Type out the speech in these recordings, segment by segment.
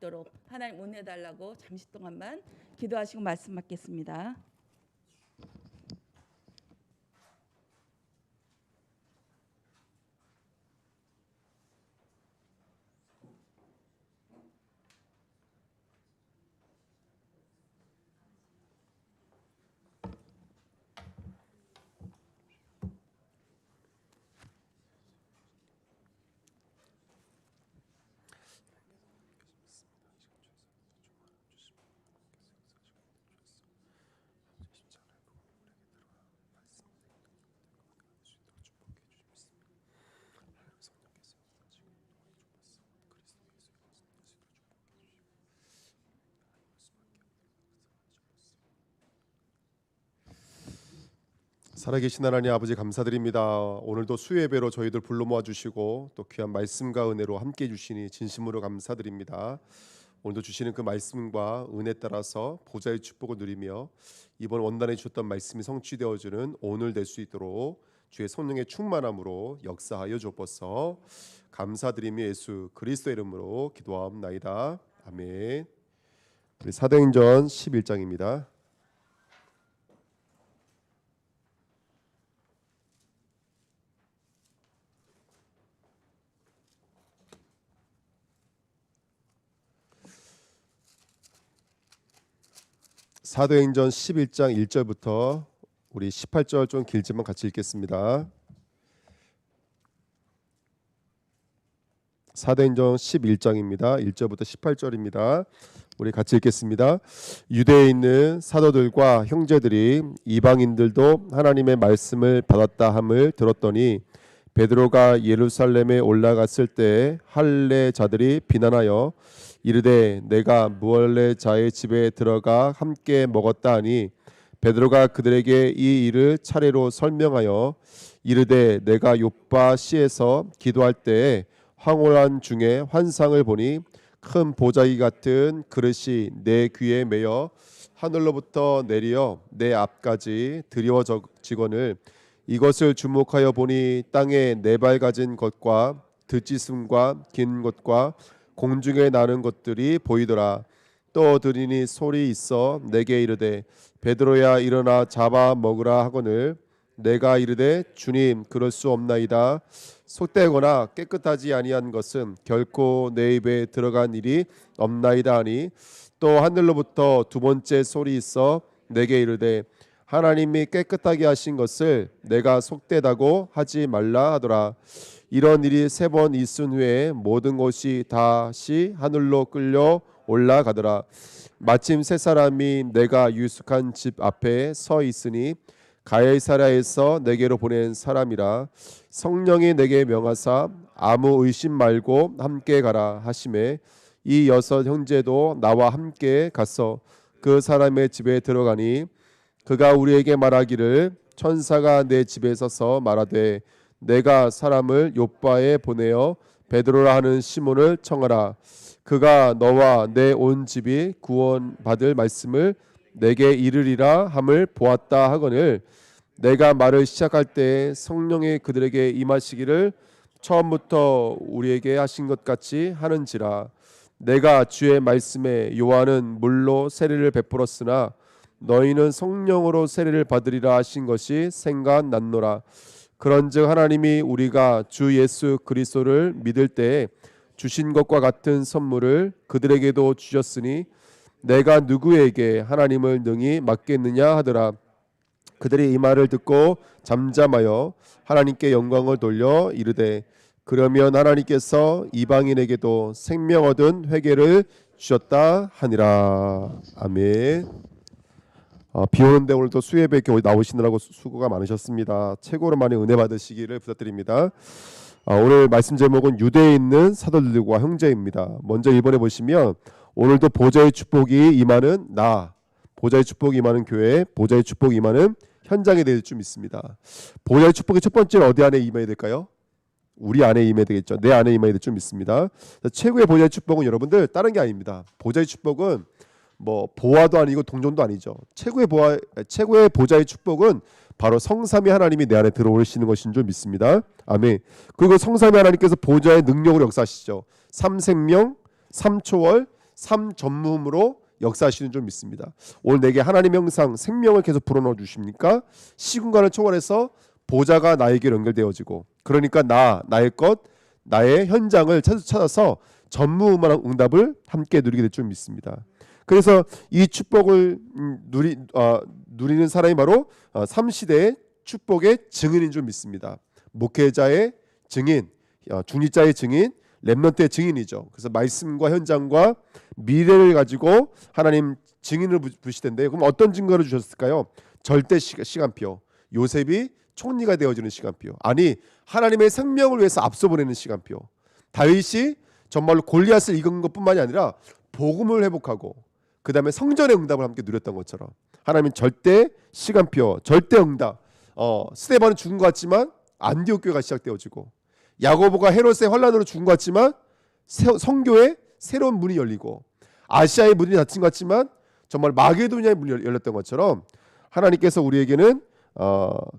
있도록 하나님 은혜 달라고 잠시 동안만 기도하시고 말씀 받겠습니다. 살아계신 하나님 아버지 감사드립니다. 오늘도 수요예배로 저희들 불러 모아주시고 또 귀한 말씀과 은혜로 함께해 주시니 진심으로 감사드립니다. 오늘도 주시는 그 말씀과 은혜 따라서 보좌의 축복을 누리며 이번 원단에 주셨던 말씀이 성취되어지는 오늘 될 수 있도록 주의 성령의 충만함으로 역사하여 주옵소서. 감사드리며 예수 그리스도의 이름으로 기도하옵나이다. 아멘. 우리 사도행전 11장입니다. 사도행전 11장 1절부터 우리 18절 좀 길지만 같이 읽겠습니다. 사도행전 11장입니다. 1절부터 18절입니다. 우리 같이 읽겠습니다. 유대에 있는 사도들과 형제들이 이방인들도 하나님의 말씀을 받았다 함을 들었더니 베드로가 예루살렘에 올라갔을 때 할례 자들이 비난하여 이르되 내가 무할례 자의 집에 들어가 함께 먹었다 하니 베드로가 그들에게 이 일을 차례로 설명하여 이르되 내가 요빠 시에서 기도할 때에 황홀한 중에 환상을 보니 큰 보자기 같은 그릇이 내 귀에 매여 하늘로부터 내려 내 앞까지 드리워지거늘 이것을 주목하여 보니 땅에 네 발 가진 것과 듣짓음과 긴 것과 공중에 나는 것들이 보이더라. 또 들으니 소리 있어 내게 이르되 베드로야 일어나 잡아 먹으라 하거늘 내가 이르되 주님 그럴 수 없나이다. 속되거나 깨끗하지 아니한 것은 결코 내 입에 들어간 일이 없나이다 하니 또 하늘로부터 두 번째 소리 있어 내게 이르되 하나님이 깨끗하게 하신 것을 내가 속되다고 하지 말라 하더라. 이런 일이 3번 있은 후에 모든 것이 다시 하늘로 끌려 올라가더라. 마침 세 사람이 내가 유숙한 집 앞에 서 있으니 가이사랴에서 내게로 보낸 사람이라. 성령이 내게 명하사 아무 의심 말고 함께 가라 하시매 이 6 형제도 나와 함께 가서 그 사람의 집에 들어가니 그가 우리에게 말하기를 천사가 내 집에 서서 말하되 내가 사람을 요빠에 보내어 베드로라 하는 시몬을 청하라. 그가 너와 내 온 집이 구원받을 말씀을 내게 이르리라 함을 보았다 하거늘 내가 말을 시작할 때 성령이 그들에게 임하시기를 처음부터 우리에게 하신 것 같이 하는지라. 내가 주의 말씀에 요한은 물로 세례를 베풀었으나 너희는 성령으로 세례를 받으리라 하신 것이 생각났노라. 그런즉 하나님이 우리가 주 예수 그리스도를 믿을 때에 주신 것과 같은 선물을 그들에게도 주셨으니 내가 누구에게 하나님을 능히 맡겠느냐 하더라. 그들이 이 말을 듣고 잠잠하여 하나님께 영광을 돌려 이르되 그러면 하나님께서 이방인에게도 생명 얻은 회개를 주셨다 하니라. 아멘. 비 오는데 오늘도 수예배 이렇게 나오시느라고 수고가 많으셨습니다. 최고로 많이 은혜 받으시기를 부탁드립니다. 오늘 말씀 제목은 유대에 있는 사도들과 형제입니다. 먼저 1번에 보시면 오늘도 보좌의 축복이 임하는 나, 보좌의 축복이 임하는 교회, 보좌의 축복이 임하는 현장에 대해 좀 있습니다. 보좌의 축복이 첫 번째는 어디 안에 임해야 될까요? 우리 안에 임해야 되겠죠. 내 안에 임해야 될 좀 있습니다. 최고의 보좌의 축복은 여러분들 다른 게 아닙니다. 보좌의 축복은 뭐 보화도 아니고 동전도 아니죠. 최고의 보좌의 축복은 바로 성삼위 하나님이 내 안에 들어오시는 것인 줄 믿습니다. 아멘. 그리고 성삼위 하나님께서 보좌의 능력으로 역사하시죠. 3생명, 3초월, 삶 전무함으로 역사하시는 줄 믿습니다. 오늘 내게 하나님의 형상 생명을 계속 불어넣어 주십니까? 시공간을 초월해서 보좌가 나에게 연결되어지고, 그러니까 나의 것, 나의 현장을 찾아서 전무후무한 응답을 함께 누리게 될 줄 믿습니다. 그래서 이 축복을 누리는 사람이 바로 3시대의 축복의 증인인 줄 믿습니다. 목회자의 증인, 중직자의 증인, 렘넌트의 증인이죠. 그래서 말씀과 현장과 미래를 가지고 하나님 증인을 부르시던데, 그럼 어떤 증거를 주셨을까요? 절대 시간표. 요셉이 총리가 되어지는 시간표. 아니, 하나님의 생명을 위해서 앞서 보내는 시간표. 다윗이 정말로 골리앗을 이긴 것뿐만이 아니라 복음을 회복하고 그 다음에 성전의 응답을 함께 누렸던 것처럼 하나님은 절대 시간표, 절대 응답. 스데반은 죽은 것 같지만 안디옥 교회가 시작되어지고, 야고보가 헤롯의 환란으로 죽은 것 같지만 성교의 새로운 문이 열리고, 아시아의 문이 닫힌 것 같지만 정말 마게도냐의 문이 열렸던 것처럼 하나님께서 우리에게는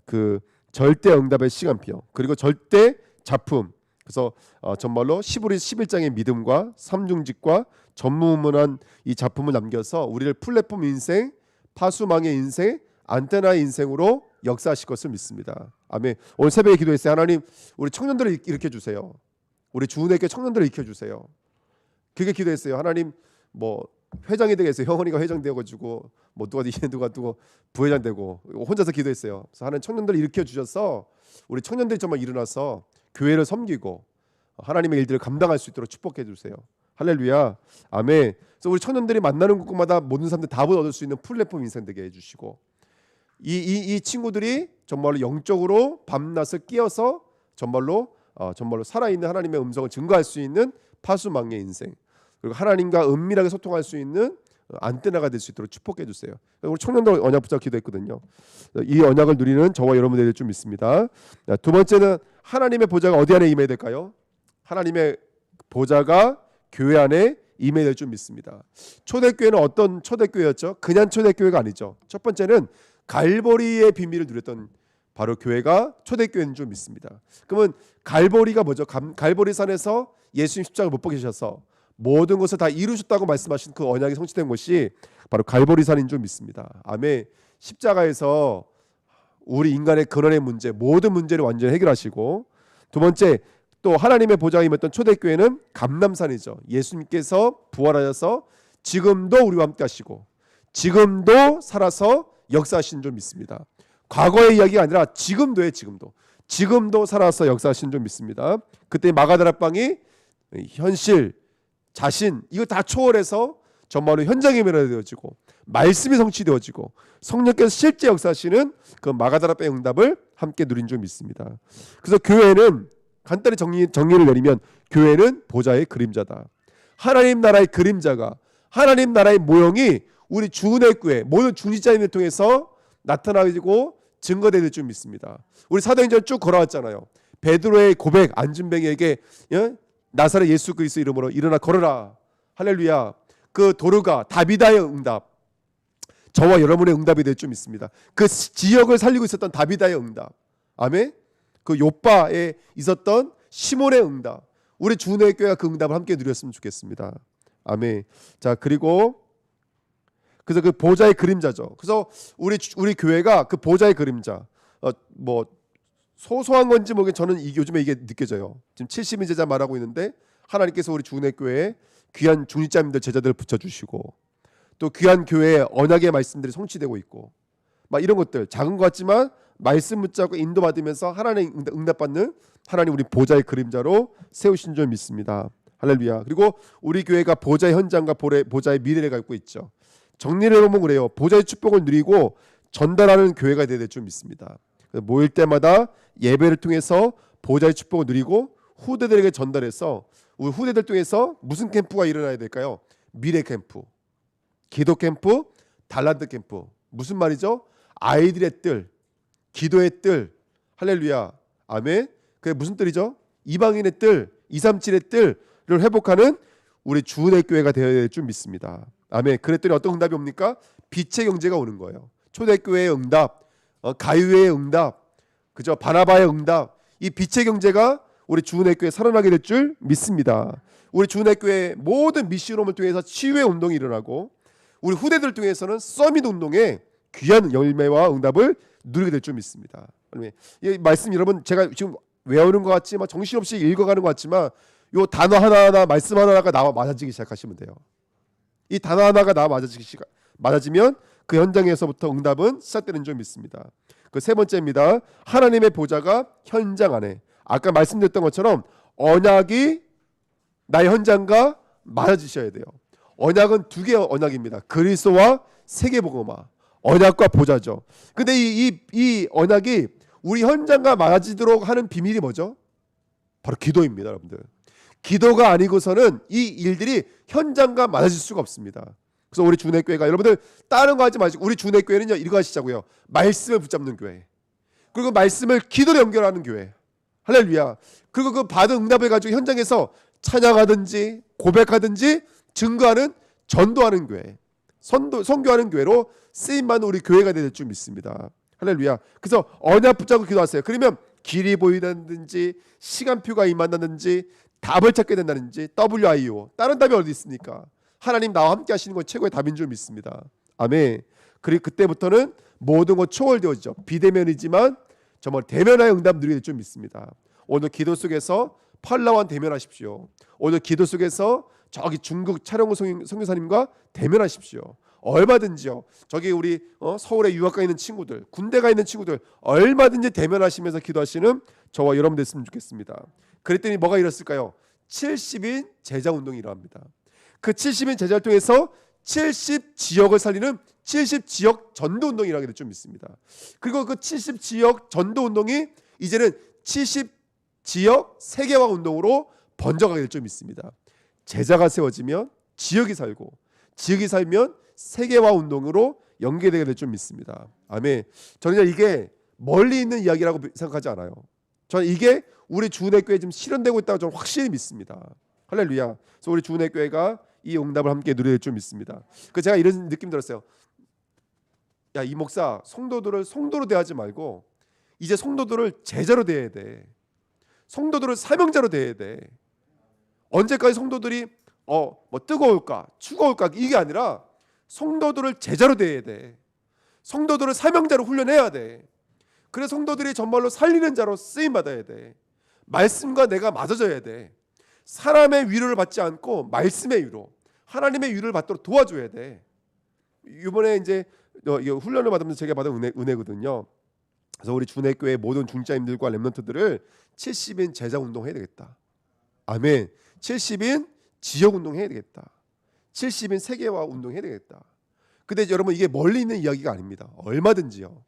그 절대 응답의 시간표, 그리고 절대 작품, 그래서 정말로 시브리 11장의 믿음과 삼중직과 전무후무한 이 작품을 남겨서 우리를 플랫폼 인생, 파수망의 인생, 안테나의 인생으로 역사하실 것을 믿습니다. 아멘. 오늘 새벽에 기도했어요. 하나님, 우리 청년들을 일으켜 주세요. 우리 주은혜교회 청년들을 일으켜 주세요. 그게 기도했어요. 하나님, 뭐 회장이 되겠어요. 형원이가 회장 되어가지고 뭐 누가 부회장 되고, 혼자서 기도했어요. 그래서 하나님 청년들을 일으켜 주셔서 우리 청년들이 정말 일어나서 교회를 섬기고 하나님의 일들을 감당할 수 있도록 축복해 주세요. 할렐루야, 아멘. 그래서 우리 청년들이 만나는 곳마다 모든 사람들 답을 얻을 수 있는 플랫폼 인생 되게 해주시고, 이 친구들이 정말로 영적으로 밤낮을 끼어서 정말로 살아있는 하나님의 음성을 증거할 수 있는 파수망의 인생, 그리고 하나님과 은밀하게 소통할 수 있는 안테나가 될 수 있도록 축복해 주세요. 우리 청년들 언약 붙잡고 기도했거든요. 이 언약을 누리는 저와 여러분들이 될 줄 믿습니다. 두 번째는 하나님의 보좌가 어디 안에 임해야 될까요? 하나님의 보좌가 교회 안에 임해야 될 줄 믿습니다. 초대교회는 어떤 초대교회였죠? 그냥 초대교회가 아니죠. 첫 번째는 갈보리의 비밀을 누렸던 바로 교회가 초대교회인 줄 믿습니다. 그러면 갈보리가 뭐죠? 갈보리 산에서 예수님 십자가를 못 박으셔서 모든 것을 다 이루셨다고 말씀하신 그 언약이 성취된 곳이 바로 갈보리 산인 줄 믿습니다. 아멘. 십자가에서 우리 인간의 근원의 문제, 모든 문제를 완전히 해결하시고, 두 번째 또 하나님의 보좌가 임했던 초대교회는 감람산이죠. 예수님께서 부활하셔서 지금도 우리와 함께 하시고 지금도 살아서 역사하신 줄 믿습니다. 과거의 이야기가 아니라 지금도예요. 지금도 살아서 역사하신 줄 믿습니다. 그때 마가다락방이 현실, 자신, 이거 다 초월해서 정말로 현장에 변화되어지고 말씀이 성취되어지고 성령께서 실제 역사하시는 그 마가다락방의 응답을 함께 누린 줄 믿습니다. 그래서 교회는 간단히 정리를 내리면, 교회는 보좌의 그림자다. 하나님 나라의 그림자가, 하나님 나라의 모형이 우리 주은혜 교회 모든 중직자님을 통해서 나타나고 증거될 줄 믿습니다. 우리 사도행전 쭉 걸어왔잖아요. 베드로의 고백, 안진뱅이에게 나사렛 예수 그리스도 이름으로 일어나 걸어라. 할렐루야. 그 도르가 다비다의 응답, 저와 여러분의 응답이 될 줄 믿습니다. 그 지역을 살리고 있었던 다비다의 응답, 아멘. 그 요빠에 있었던 시몬의 응답, 우리 주은혜 교회가 그 응답을 함께 누렸으면 좋겠습니다. 아멘. 자, 그리고 그래서 그 보좌의 그림자죠. 그래서 우리 교회가 그 보좌의 그림자, 뭐 소소한 건지 모르겠, 저는 요즘에 이게 느껴져요. 지금 70인 제자 말하고 있는데 하나님께서 우리 주은혜 교회에 귀한 중직자님들 제자들을 붙여주시고, 또 귀한 교회에 언약의 말씀들이 성취되고 있고, 막 이런 것들 작은 것 같지만 말씀 붙잡고 인도받으면서 하나님 응답받는 하나님 우리 보좌의 그림자로 세우신 줄 믿습니다. 할렐루야. 그리고 우리 교회가 보좌의 현장과 보좌의 미래를 갖고 있죠. 정리를 해보면 그래요. 보좌의 축복을 누리고 전달하는 교회가 되어야 될 줄 믿습니다. 모일 때마다 예배를 통해서 보좌의 축복을 누리고 후대들에게 전달해서 우리 후대들 통해서 무슨 캠프가 일어나야 될까요? 미래 캠프, 기도 캠프, 달란트 캠프. 무슨 말이죠? 아이들의 뜰, 기도의 뜰. 할렐루야, 아멘. 그게 무슨 뜰이죠? 이방인의 뜰, 237의 뜰을 회복하는 우리 주은혜 교회가 되어야 될 줄 믿습니다. 아멘. 그랬더니 어떤 응답이 옵니까? 빛의 경제가 오는 거예요. 초대교회의 응답, 가유회의 응답, 그죠? 바나바의 응답. 이 빛의 경제가 우리 주은혜교회 살아나게 될 줄 믿습니다. 우리 주은혜교회 모든 미션홈을 통해서 치유의 운동이 일어나고 우리 후대들 통해서는 서밋 운동의 귀한 열매와 응답을 누리게 될 줄 믿습니다. 이 말씀 여러분 제가 지금 외우는 것 같지만 정신없이 읽어가는 것 같지만 요 단어 하나하나 말씀 하나가 나와 맞아지기 시작하시면 돼요. 이 단어 하나가 나와 맞아지면 그 현장에서부터 응답은 시작되는 줄 믿습니다. 그 세 번째입니다. 하나님의 보좌가 현장 안에. 아까 말씀드렸던 것처럼 언약이 나의 현장과 맞아지셔야 돼요. 언약은 두 개의 언약입니다. 그리스도와 세계복음화. 언약과 보좌죠. 근데 이 언약이 우리 현장과 맞아지도록 하는 비밀이 뭐죠? 바로 기도입니다, 여러분들. 기도가 아니고서는 이 일들이 현장과 맞아질 수가 없습니다. 그래서 우리 주은혜교회가 여러분들 다른 거 하지 마시고 우리 주은혜교회는요 이거 하시자고요. 말씀을 붙잡는 교회. 그리고 말씀을 기도로 연결하는 교회. 할렐루야. 그리고 그 받은 응답을 가지고 현장에서 찬양하든지 고백하든지 증거하는 전도하는 교회. 선교하는 교회로 쓰임받는 우리 교회가 될 줄 믿습니다. 할렐루야. 그래서 언약 붙잡고 기도하세요. 그러면 길이 보이다든지 시간표가 임한다든지 답을 찾게 된다든지 WIO. 다른 답이 어디 있습니까? 하나님 나와 함께 하시는 건 최고의 답인 줄 믿습니다. 아멘. 그리고 그때부터는 모든 것 초월되어지죠. 비대면이지만 정말 대면하여 응답 누리게 될 줄 믿습니다. 오늘 기도 속에서 팔라완 대면하십시오. 오늘 기도 속에서 저기 중국 차령호 선교사님과 대면하십시오. 얼마든지요. 저기 우리 서울에 유학가 있는 친구들, 군대가 있는 친구들 얼마든지 대면하시면서 기도하시는 저와 여러분 됐으면 좋겠습니다. 그랬더니 뭐가 일었을까요? 70인 제자운동이 일어납니다. 그 70인 제자를 통해서 70지역을 살리는 70지역 전도운동이 일어나게 될 줄 믿습니다. 그리고 그 70지역 전도운동이 이제는 70지역 세계화 운동으로 번져가게 될 줄 믿습니다. 제자가 세워지면 지역이 살고 지역이 살면 세계화 운동으로 연계되게 될 줄 믿습니다. 아멘. 저는 이게 멀리 있는 이야기라고 생각하지 않아요. 저는 이게 우리 주은혜교회에 지금 실현되고 있다고 저는 확실히 믿습니다. 할렐루야. 그래서 우리 주은혜교회가 이 응답을 함께 누려야 될 줄 믿습니다. 그 제가 이런 느낌 들었어요. 야, 이 목사 성도들을 성도로 대하지 말고 이제 성도들을 제자로 대해야 돼. 성도들을 사명자로 대해야 돼. 언제까지 성도들이 뭐 뜨거울까 추거울까 이게 아니라 성도들을 제자로 대해야 돼. 성도들을 사명자로 훈련해야 돼. 그래 성도들이 정말로 살리는 자로 쓰임 받아야 돼. 말씀과 내가 맞아져야 돼. 사람의 위로를 받지 않고 말씀의 위로, 하나님의 위로를 받도록 도와줘야 돼. 이번에 이제 훈련을 받으면서 제가 받은 은혜거든요. 그래서 우리 주은혜교회 모든 중자님들과 렘넌트들을 70인 제자 운동 해야 되겠다. 아멘. 70인 지역 운동 해야 되겠다. 70인 세계화 운동 해야 되겠다. 근데 여러분 이게 멀리 있는 이야기가 아닙니다. 얼마든지요.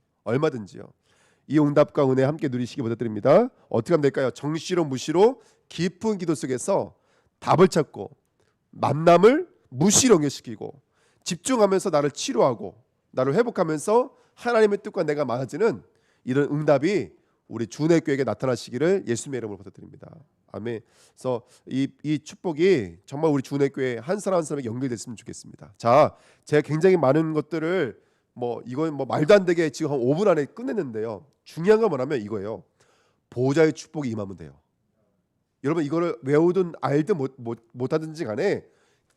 이 응답과 은혜 함께 누리시기 부탁드립니다. 어떻게 하면 될까요? 정시로 무시로 깊은 기도 속에서 답을 찾고 만남을 무시로 연결시키고 집중하면서 나를 치료하고 나를 회복하면서 하나님의 뜻과 내가 맞아지는 이런 응답이 우리 주은혜교회에게 나타나시기를 예수님의 이름으로 부탁드립니다. 아멘. 그래서 이 축복이 정말 우리 주은혜교회 한 사람 한 사람에게 연결됐으면 좋겠습니다. 자, 제가 굉장히 많은 것들을 이건 말도 안 되게 지금 한 5분 안에 끝냈는데요. 중요한 건 뭐냐면 이거예요. 보호자의 축복이 임하면 돼요. 여러분 이거를 외우든 알든 못하든지 간에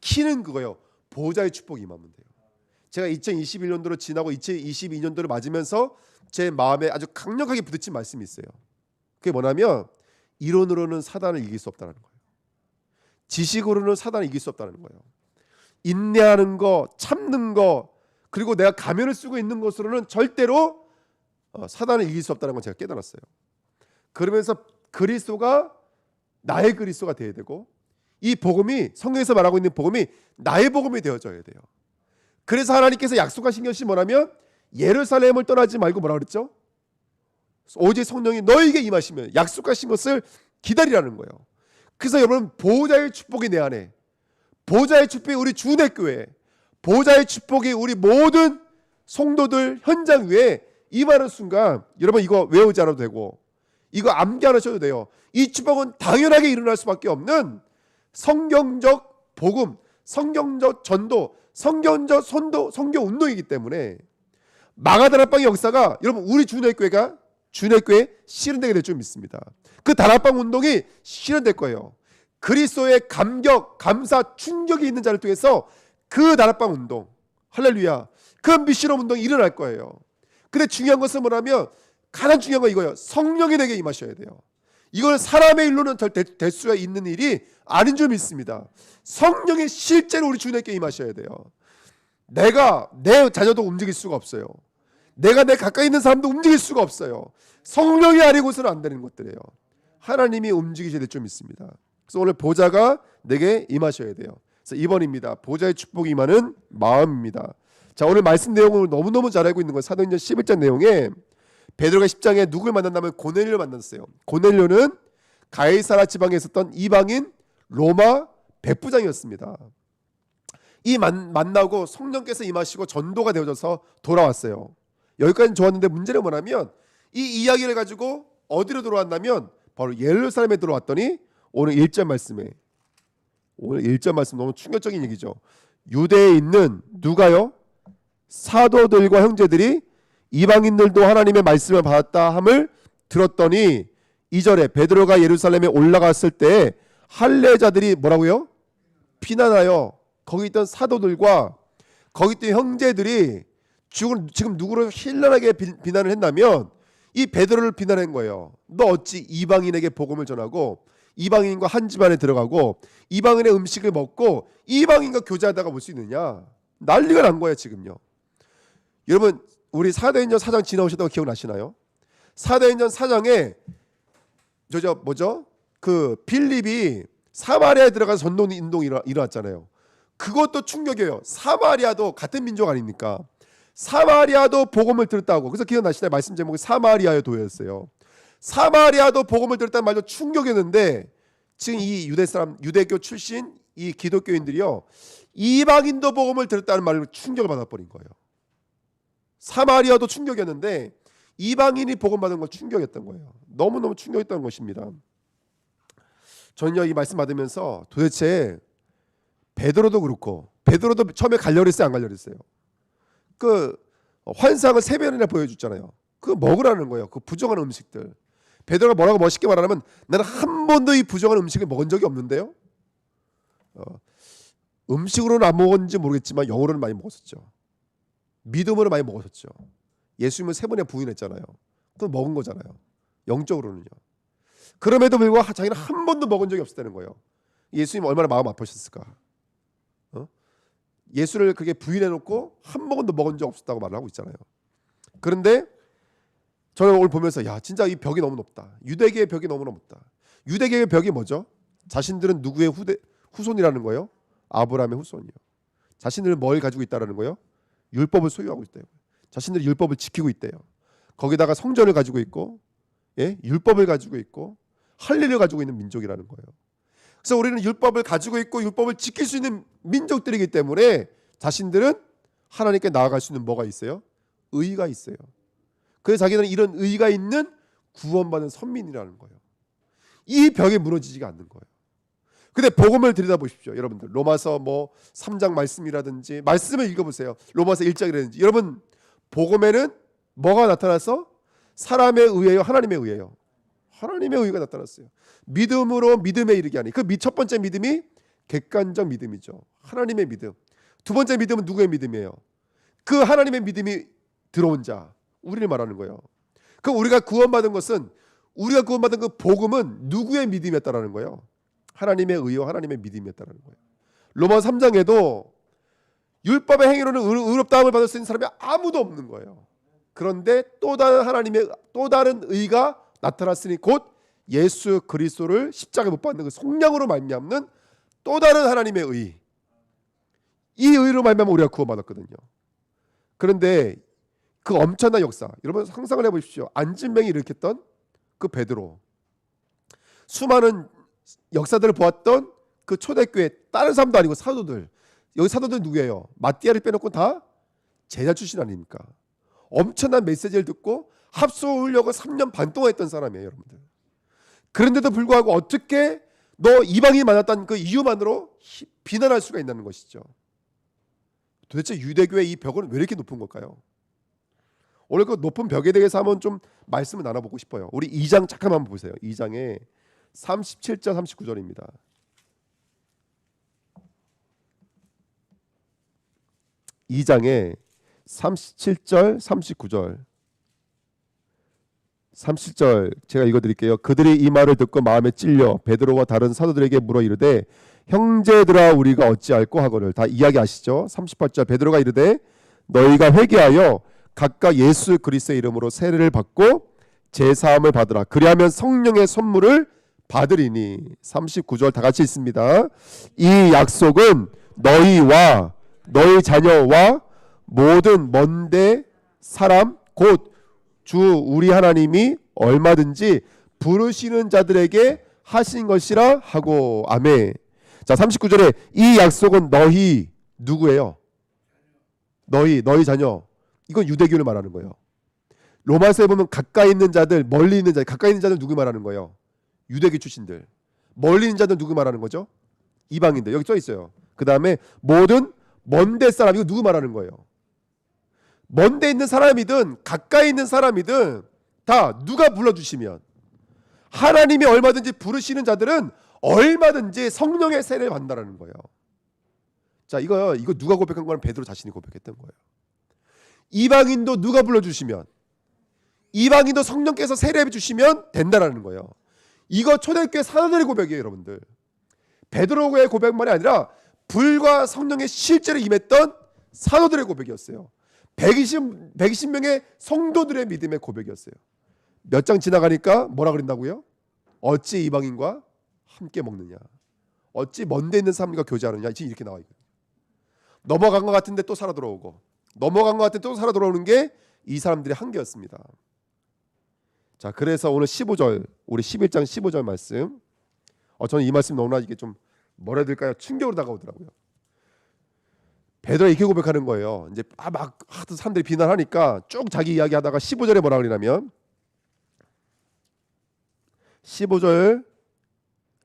키는 그거예요. 보호자의 축복이 임하면 돼요. 제가 2021년도로 지나고 2022년도를 맞으면서 제 마음에 아주 강력하게 부딪힌 말씀이 있어요. 그게 뭐냐면 이론으로는 사단을 이길 수 없다는 거예요. 지식으로는 사단을 이길 수 없다는 거예요. 인내하는 거, 참는 거, 그리고 내가 가면을 쓰고 있는 것으로는 절대로 사단을 이길 수 없다는 걸 제가 깨달았어요. 그러면서 그리스도가 나의 그리스도가 되어야 되고 이 복음이 성경에서 말하고 있는 복음이 나의 복음이 되어져야 돼요. 그래서 하나님께서 약속하신 것이 뭐냐면 예루살렘을 떠나지 말고 뭐라 그랬죠? 오직 성령이 너에게 임하시면 약속하신 것을 기다리라는 거예요. 그래서 여러분 보호자의 축복이 내 안에, 보호자의 축복이 우리 주은혜교회, 보호자의 축복이 우리 모든 성도들 현장 위에 임하는 순간 여러분 이거 외우지 않아도 되고 이거 암기 안 하셔도 돼요. 이 축복은 당연하게 일어날 수밖에 없는 성경적 복음, 성경적 전도, 성경적 선교 운동이기 때문에 마가다락방의 역사가 여러분 우리 주은혜교회가 주님의 교회에 실현되게 될 줄 믿습니다. 그 다락방 운동이 실현될 거예요. 그리스도의 감격, 감사, 충격이 있는 자를 통해서 그 다락방 운동, 할렐루야, 그 미션홈 운동이 일어날 거예요. 근데 중요한 것은 뭐냐면 가장 중요한 건 이거예요. 성령이 내게 임하셔야 돼요. 이걸 사람의 일로는 될 수가 있는 일이 아닌 줄 믿습니다. 성령이 실제로 우리 주님께 임하셔야 돼요. 내가 내 자녀도 움직일 수가 없어요. 내가 내 가까이 있는 사람도 움직일 수가 없어요. 성령이 아니고서는 안 되는 것들이에요. 하나님이 움직이셔야 될 줄 믿습니다. 그래서 오늘 보좌가 내게 임하셔야 돼요. 그래서 2번입니다. 보좌의 축복이 임하는 마음입니다. 자, 오늘 말씀 내용을 너무너무 잘 알고 있는 건 사도행전 11장 내용에 베드로가 10장에 누굴 만난다면 고넬료를 만났어요. 고넬료는 가이사라 지방에 있었던 이방인 로마 백부장이었습니다. 이 만나고 성령께서 임하시고 전도가 되어져서 돌아왔어요. 여기까지는 좋았는데 문제는 뭐냐면 이 이야기를 가지고 어디로 돌아왔냐면 바로 예루살렘에 들어왔더니 오늘 1절 말씀에, 오늘 1절 말씀 너무 충격적인 얘기죠. 유대에 있는 누가요? 사도들과 형제들이 이방인들도 하나님의 말씀을 받았다 함을 들었더니 2절에 베드로가 예루살렘에 올라갔을 때 할례자들이 뭐라고요? 비난하여 거기 있던 사도들과 거기 있던 형제들이 지금 누구를 신랄하게 비난을 했냐면 이 베드로를 비난한 거예요. 너 어찌 이방인에게 복음을 전하고 이방인과 한 집안에 들어가고 이방인의 음식을 먹고 이방인과 교제하다가 볼 수 있느냐. 난리가 난 거예요 지금요. 여러분 우리 사도행전 4장 지나오셨다고 기억나시나요? 사도행전 4장에 그 빌립이 사마리아에 들어가서 전도 운동이 일어났잖아요. 그것도 충격이에요. 사마리아도 같은 민족 아닙니까? 사마리아도 복음을 들었다고. 그래서 기억나시나요? 말씀 제목이 사마리아의 도였어요. 사마리아도 복음을 들었다는 말도 충격이었는데 지금 이 유대교 출신 이 기독교인들이요 이방인도 복음을 들었다는 말로 충격을 받아버린 거예요. 사마리아도 충격이었는데 이방인이 복음 받은 건 충격이었던 거예요. 너무너무 충격이었던 것입니다. 저는요 이 말씀 받으면서 도대체 베드로도 그렇고 베드로도 처음에 가려고 했어요, 안 가려고 했어요? 그 환상을 3번이나 보여줬잖아요. 그거 먹으라는 거예요. 그 부정한 음식들. 베드로가 뭐라고 멋있게 말하냐면 나는 한 번도 이 부정한 음식을 먹은 적이 없는데요. 음식으로는 안 먹었는지 모르겠지만 영으로는 많이 먹었었죠. 믿음으로 많이 먹었었죠. 예수님은 3번에 부인했잖아요. 그건 먹은 거잖아요. 영적으로는요. 그럼에도 불구하고 자기는 한 번도 먹은 적이 없었다는 거예요. 예수님 얼마나 마음 아프셨을까? 예수를 그렇게 부인해놓고 한 번도 먹은 적 없었다고 말을 하고 있잖아요. 그런데 저는 오늘 보면서 야 진짜 이 벽이 너무 높다. 유대계의 벽이 너무 높다. 유대계의 벽이 뭐죠? 자신들은 누구의 후손이라는 거예요? 아브라함의 후손이요. 자신들은 뭘 가지고 있다라는 거예요? 율법을 소유하고 있대요. 자신들이 율법을 지키고 있대요. 거기다가 성전을 가지고 있고, 율법을 가지고 있고, 할례를 가지고 있는 민족이라는 거예요. 그래서 우리는 율법을 가지고 있고 율법을 지킬 수 있는 민족들이기 때문에 자신들은 하나님께 나아갈 수 있는 뭐가 있어요? 의가 있어요. 그래서 자기들은 이런 의가 있는 구원받은 선민이라는 거예요. 이 벽이 무너지지가 않는 거예요. 근데 복음을 들여다보십시오. 여러분들 로마서 3장 말씀이라든지 말씀을 읽어보세요. 로마서 1장이라든지 여러분 복음에는 뭐가 나타나서 사람의 의예요? 하나님의 의예요? 하나님의 의가 나타났어요. 믿음으로 믿음에 이르게 하니 그 첫 번째 믿음이 객관적 믿음이죠. 하나님의 믿음. 두 번째 믿음은 누구의 믿음이에요? 그 하나님의 믿음이 들어온 자 우리를 말하는 거예요. 그럼 우리가 구원받은 그 복음은 누구의 믿음이었다라는 거예요? 하나님의 의와 하나님의 믿음이었다라는 거예요. 로마 3장에도 율법의 행위로는 의롭다함을 받을 수 있는 사람이 아무도 없는 거예요. 그런데 또 다른 의가 나타났으니 곧 예수 그리스도를 십자가에 못 박는 그 속량으로 말미암는 또 다른 하나님의 의. 이 의로 말미암아 우리가 구원받았거든요. 그런데 그 엄청난 역사, 여러분 상상을 해보십시오. 안진뱅이 일으켰던 그 베드로, 수많은 역사들을 보았던 그 초대교회 다른 사람도 아니고 사도들. 여기 사도들 누구예요? 마띠아를 빼놓고 다 제자 출신 아닙니까? 엄청난 메시지를 듣고 합수하려고 3년 반 동안 했던 사람이에요, 여러분들. 그런데도 불구하고 어떻게 너 이방인이 만났다는 그 이유만으로 비난할 수가 있다는 것이죠. 도대체 유대교의 이 벽은 왜 이렇게 높은 걸까요? 오늘 그 높은 벽에 대해서 한번 좀 말씀을 나눠보고 싶어요. 우리 2장 잠깐만 한번 보세요. 2장에 37절 39절입니다. 2장에 37절 39절 37절 제가 읽어드릴게요. 그들이 이 말을 듣고 마음에 찔려 베드로와 다른 사도들에게 물어 이르되 형제들아 우리가 어찌할꼬 하거늘. 다 이야기 아시죠? 38절 베드로가 이르되 너희가 회개하여 각각 예수 그리스도의 이름으로 세례를 받고 제사함을 받으라. 그리하면 성령의 선물을 받으리니. 39절 다 같이 있습니다. 이 약속은 너희와 너희 자녀와 모든 먼데 사람 곧 주 우리 하나님이 얼마든지 부르시는 자들에게 하신 것이라 하고. 아멘. 자 39절에 이 약속은 너희 누구예요? 너희 자녀. 이건 유대교를 말하는 거예요. 로마서에 보면 가까이 있는 자들, 멀리 있는 자들, 가까이 있는 자들 누구 말하는 거예요? 유대교 출신들. 멀리 있는 자들 누구 말하는 거죠? 이방인들. 여기 써 있어요. 그 다음에 모든 먼데 사람. 이거 누구 말하는 거예요? 먼데 있는 사람이든 가까이 있는 사람이든 다 누가 불러주시면, 하나님이 얼마든지 부르시는 자들은 얼마든지 성령의 세례를 받는다는 거예요. 자, 이거 누가 고백한 거는 베드로 자신이 고백했던 거예요. 이방인도 누가 불러주시면, 이방인도 성령께서 세례해 주시면 된다라는 거예요. 이거 초대교회 사도들의 고백이에요, 여러분들. 베드로의 고백만이 아니라 불과 성령의 실제로 임했던 사도들의 고백이었어요. 120명의 성도들의 믿음의 고백이었어요. 몇 장 지나가니까 뭐라 그런다고요? 어찌 이방인과 함께 먹느냐, 어찌 먼데 있는 사람과 교제하느냐, 지금 이렇게 나와 있거든요. 넘어간 것 같은데 또 살아 돌아오고, 넘어간 것 같은데 또 살아 돌아오는 게 이 사람들의 한계였습니다. 자, 그래서 오늘 15절, 우리 11장 15절 말씀, 저는 이 말씀 너무나 이게 좀 뭐라 해야 될까요? 충격으로 다가오더라고요. 베드로가 이렇게 고백하는 거예요. 이제 막 사람들이 비난하니까 쭉 자기 이야기하다가 15절에 뭐라 그러냐면, 15절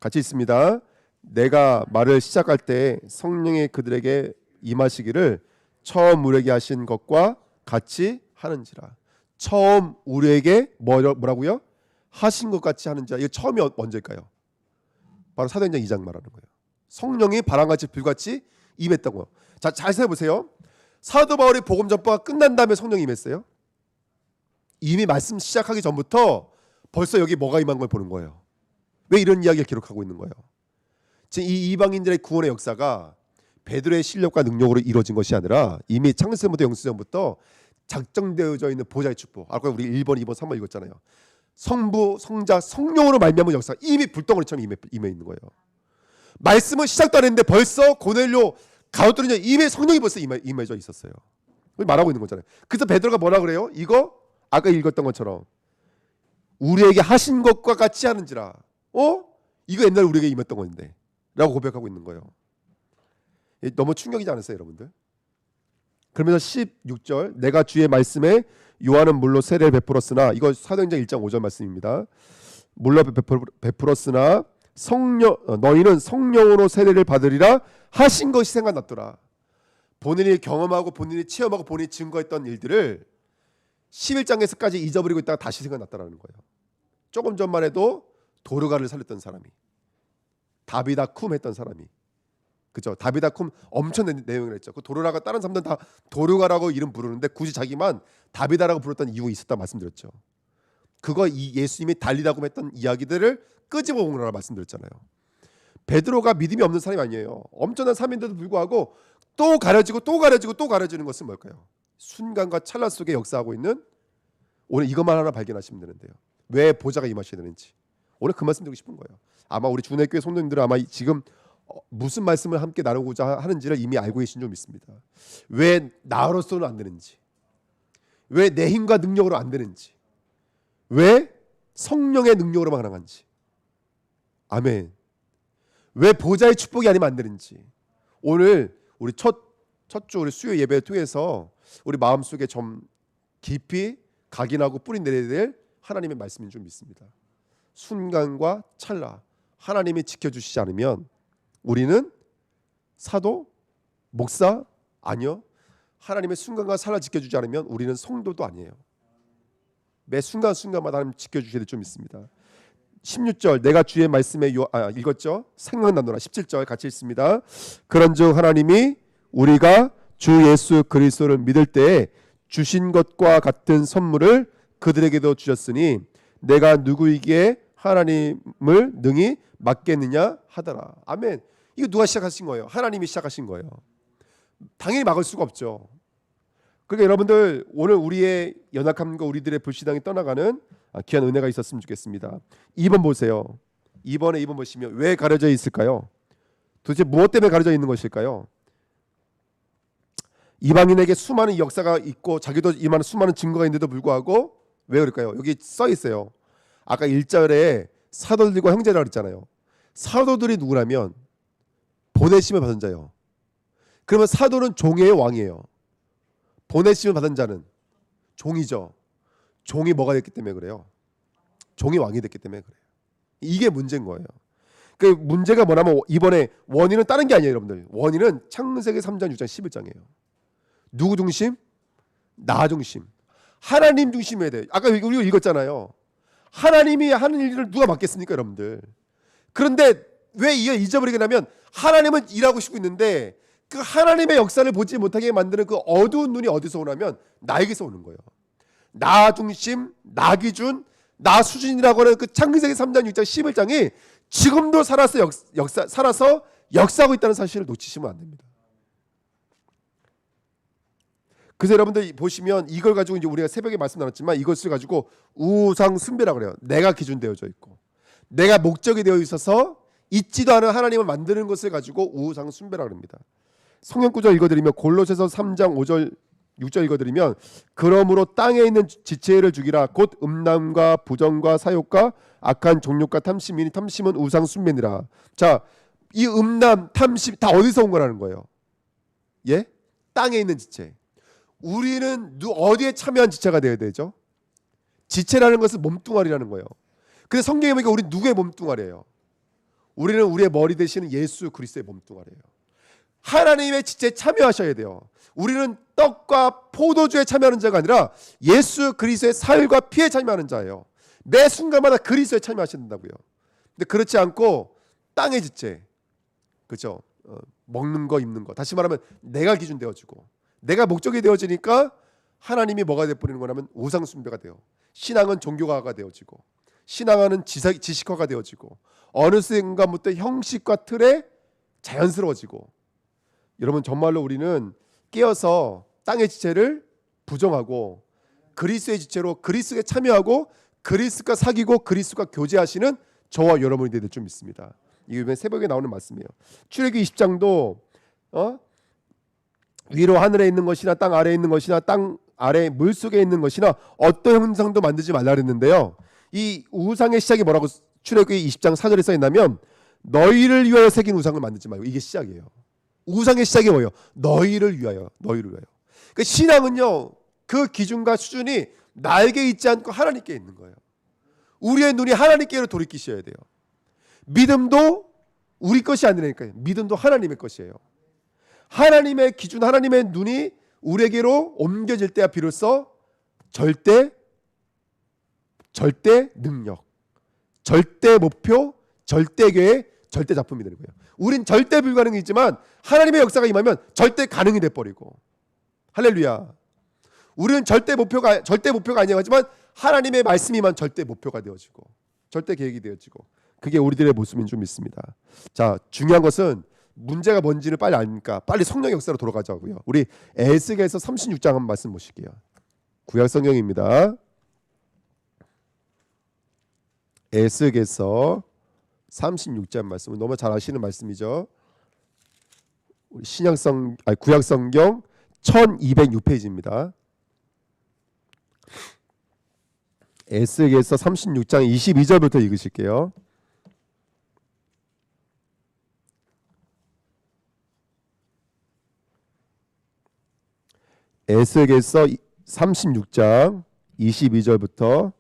같이 있습니다. 내가 말을 시작할 때 성령이 그들에게 임하시기를 처음 우리에게 하신 것과 같이 하는지라. 처음 우리에게 뭐라고요? 하신 것 같이 하는지라. 이거 처음이 언제일까요? 바로 사도행전 2장 말하는 거예요. 성령이 바람같이 불같이 임했다고요. 자, 잘 생각해보세요. 사도 바울이 복음 전파가 끝난 다음에 성령이 임했어요? 이미 말씀 시작하기 전부터 벌써 여기 뭐가 임한 걸 보는 거예요. 왜 이런 이야기를 기록하고 있는 거예요? 지금 이 이방인들의 구원의 역사가 베드로의 실력과 능력으로 이루어진 것이 아니라 이미 창세부터 영수전부터 작정되어져 있는 보좌의 축복. 아까 우리 1번, 2번, 3번 읽었잖아요. 성부, 성자, 성령으로 말미암은 역사가 이미 불덩어리처럼 임해 있는 거예요. 말씀은 시작도 안 했는데 벌써 고넬료 가우들은 이미 성령이 벌써 임해져 있었어요. 말하고 있는 거잖아요. 그래서 베드로가 뭐라 그래요? 이거 아까 읽었던 것처럼 우리에게 하신 것과 같이 하는지라. 이거 옛날에 우리에게 임했던 건데 라고 고백하고 있는 거예요. 너무 충격이지 않으세요, 여러분들? 그러면서 16절, 내가 주의 말씀에 요한은 물로 세례를 베풀었으나, 이거 사도행전 1장 5절 말씀입니다. 물로 베풀었으나 너희는 성령으로 세례를 받으리라 하신 것이 생각났더라. 본인이 경험하고 본인이 체험하고 본인이 증거했던 일들을 11장에서까지 잊어버리고 있다가 다시 생각났다라는 거예요. 조금 전만 해도 도르가를 살렸던 사람이, 다비다쿰 했던 사람이, 그죠? 다비다쿰 엄청 내용을 했죠. 그 도르가가 다른 사람들은 다 도르가라고 이름 부르는데 굳이 자기만 다비다라고 불렀던 이유가 있었다 말씀드렸죠. 그거 예수님이 달리다고 했던 이야기들을 끄집어 보느라 말씀드렸잖아요. 베드로가 믿음이 없는 사람이 아니에요. 엄청난 사람인데도 불구하고 또 가려지고 또 가려지고 또 가려지는 것은 뭘까요? 순간과 찰나 속에 역사하고 있는, 오늘 이것만 하나 발견하시면 되는데요. 왜 보좌가 임하셔야 되는지 오늘 그 말씀 드리고 싶은 거예요. 아마 우리 주내교회 성도님들은 아마 지금 무슨 말씀을 함께 나누고자 하는지를 이미 알고 계신 줄 믿습니다. 왜 나로서는 안 되는지, 왜 내 힘과 능력으로 안 되는지, 왜 성령의 능력으로만 가능한지, 아멘. 왜 보좌의 축복이 아니면 안 되는지, 오늘 우리 첫 주 우리 수요 예배를 통해서 우리 마음속에 좀 깊이 각인하고 뿌리 내려야 될 하나님의 말씀인 줄 믿습니다. 순간과 찰나 하나님이 지켜주시지 않으면 우리는 사도, 목사 아니요. 하나님의 순간과 찰나 지켜주지 않으면 우리는 성도도 아니에요. 매 순간순간마다 하나님 지켜주셔야 될 좀 있습니다. 16절 내가 주의 말씀에 읽었죠. 생각나노라. 17절 같이 읽습니다. 그런즉 하나님이 우리가 주 예수 그리스도를 믿을 때에 주신 것과 같은 선물을 그들에게도 주셨으니 내가 누구에게 하나님을 능히 막겠느냐 하더라. 아멘. 이거 누가 시작하신 거예요? 하나님이 시작하신 거예요. 당연히 막을 수가 없죠. 그러니까 여러분들 오늘 우리의 연약함과 우리들의 불신앙이 떠나가는 귀한 은혜가 있었으면 좋겠습니다. 2번 보세요. 2번 보시면 왜 가려져 있을까요? 도대체 무엇 때문에 가려져 있는 것일까요? 이방인에게 수많은 역사가 있고 자기도 이만한 수많은 증거가 있는데도 불구하고 왜 그럴까요? 여기 써 있어요. 아까 1절에 사도들과 형제라고 그랬잖아요. 사도들이 누구라면 보내심을 받은 자요. 그러면 사도는 종의 왕이에요. 보내심을 받은 자는 종이죠. 종이 뭐가 됐기 때문에 그래요? 종이 왕이 됐기 때문에 그래요. 이게 문제인 거예요. 그 문제가 뭐냐면 이번에 원인은 다른 게 아니에요, 여러분들. 원인은 창세기 3장, 6장, 11장이에요. 누구 중심? 나 중심. 하나님 중심이어야 돼요. 아까 우리가 읽었잖아요. 하나님이 하는 일을 누가 맡겠습니까, 여러분들? 그런데 왜 잊어버리게 되냐면 하나님은 일하고 싶고 있는데 그 하나님의 역사를 보지 못하게 만드는 그 어두운 눈이 어디서 오냐면 나에게서 오는 거예요. 나 중심, 나 기준, 나 수준이라고 하는 그 창세기 3장, 6장, 11장이 지금도 살아서 역사하고 있다는 사실을 놓치시면 안 됩니다. 그래서 여러분들 보시면 이걸 가지고 이제 우리가 새벽에 말씀 나눴지만 이것을 가지고 우상 숭배라고 그래요. 내가 기준되어져 있고 내가 목적이 되어 있어서 있지도 않은 하나님을 만드는 것을 가지고 우상 숭배라고 합니다. 성경 구절 읽어드리면 골로새서 3장 5절 6절 읽어드리면 그러므로 땅에 있는 지체를 죽이라 곧 음란과 부정과 사욕과 악한 종욕과 탐심이니 탐심은 우상 숭배니라. 자, 이 음란 탐심 다 어디서 온 거라는 거예요? 예? 땅에 있는 지체. 우리는 어디에 참여한 지체가 되어야 되죠? 지체라는 것은 몸뚱아리라는 거예요. 근데 성경에 보니까 우리 누구의 몸뚱아리예요? 우리는 우리의 머리 되시는 예수 그리스도의 몸뚱아리예요. 하나님의 지체에 참여하셔야 돼요. 우리는 떡과 포도주에 참여하는 자가 아니라 예수 그리스도의 살과 피에 참여하는 자예요. 매 순간마다 그리스도에 참여하셔야 된다고요. 근데 그렇지 않고 땅의 지체, 그렇죠? 먹는 거, 입는 거. 다시 말하면 내가 기준 되어지고 내가 목적이 되어지니까 하나님이 뭐가 되어버리는 거냐면 우상 숭배가 돼요. 신앙은 종교화가 되어지고 신앙은 지식화가 되어지고 어느 순간부터 형식과 틀에 자연스러워지고 여러분 정말로 우리는 깨어서 땅의 지체를 부정하고 그리스도의 지체로 그리스도에 참여하고 그리스도가 사귀고 그리스도가 교제하시는 저와 여러분이 될 줄 믿습니다. 이게 새벽에 나오는 말씀이에요. 출애굽기 20장도 위로 하늘에 있는 것이나 땅 아래에 있는 것이나 땅 아래 물속에 있는 것이나 어떤 형상도 만들지 말라 그랬는데요. 이 우상의 시작이 뭐라고 출애굽기 20장 4절에 써 있냐면 너희를 위하여 새긴 우상을 만들지 말고 이게 시작이에요. 우상의 시작이 뭐예요? 너희를 위하여. 그 신앙은요. 그 기준과 수준이 나에게 있지 않고 하나님께 있는 거예요. 우리의 눈이 하나님께로 돌이키셔야 돼요. 믿음도 우리 것이 아니라니까요. 믿음도 하나님의 것이에요. 하나님의 기준, 하나님의 눈이 우리에게로 옮겨질 때야 비로소 절대 능력, 절대 목표, 절대 계획, 절대 작품이 되는 거예요. 우린 절대 불가능이지만 하나님의 역사가 임하면 절대 가능이 돼버리고 할렐루야. 우리는 절대 목표가 아니지만 하나님의 말씀이만 절대 목표가 되어지고 절대 계획이 되어지고 그게 우리들의 모습인 줄 믿습니다. 자, 중요한 것은 문제가 뭔지를 빨리 아니까 빨리 성령 역사로 돌아가자고요. 우리 에스겔서 36장 한번 말씀 보실게요. 구약 성경입니다. 에스겔서 36장 말씀 너무 잘 아시는 말씀이죠. 우리 구약 성경 1206페이지입니다. 에스겔서 36장 22절부터 읽으실게요. 에스겔서 36장 22절부터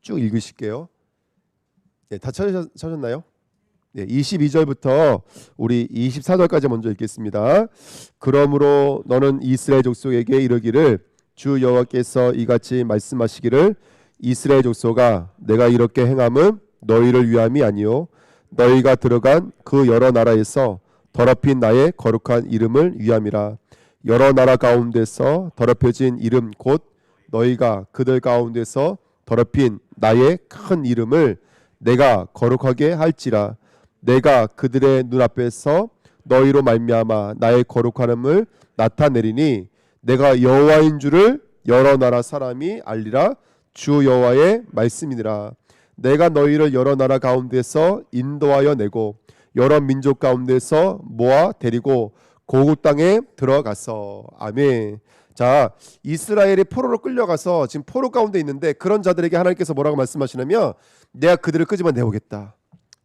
쭉 읽으실게요. 네, 다 찾으셨나요? 네, 22절부터 우리 24절까지 먼저 읽겠습니다. 그러므로 너는 이스라엘 족속에게 이르기를 주 여호와께서 이같이 말씀하시기를 이스라엘 족속아 내가 이렇게 행함은 너희를 위함이 아니요 너희가 들어간 그 여러 나라에서 더럽힌 나의 거룩한 이름을 위함이라. 여러 나라 가운데서 더럽혀진 이름 곧 너희가 그들 가운데서 더럽힌 나의 큰 이름을 내가 거룩하게 할지라. 내가 그들의 눈앞에서 너희로 말미암아 나의 거룩함을 나타내리니 내가 여호와인 줄을 여러 나라 사람이 알리라. 주 여호와의 말씀이니라. 내가 너희를 여러 나라 가운데서 인도하여 내고 여러 민족 가운데서 모아 데리고 고국 땅에 들어가서. 아멘. 자, 이스라엘이 포로로 끌려가서 지금 포로 가운데 있는데 그런 자들에게 하나님께서 뭐라고 말씀하시냐면 내가 그들을 끄집어 내오겠다.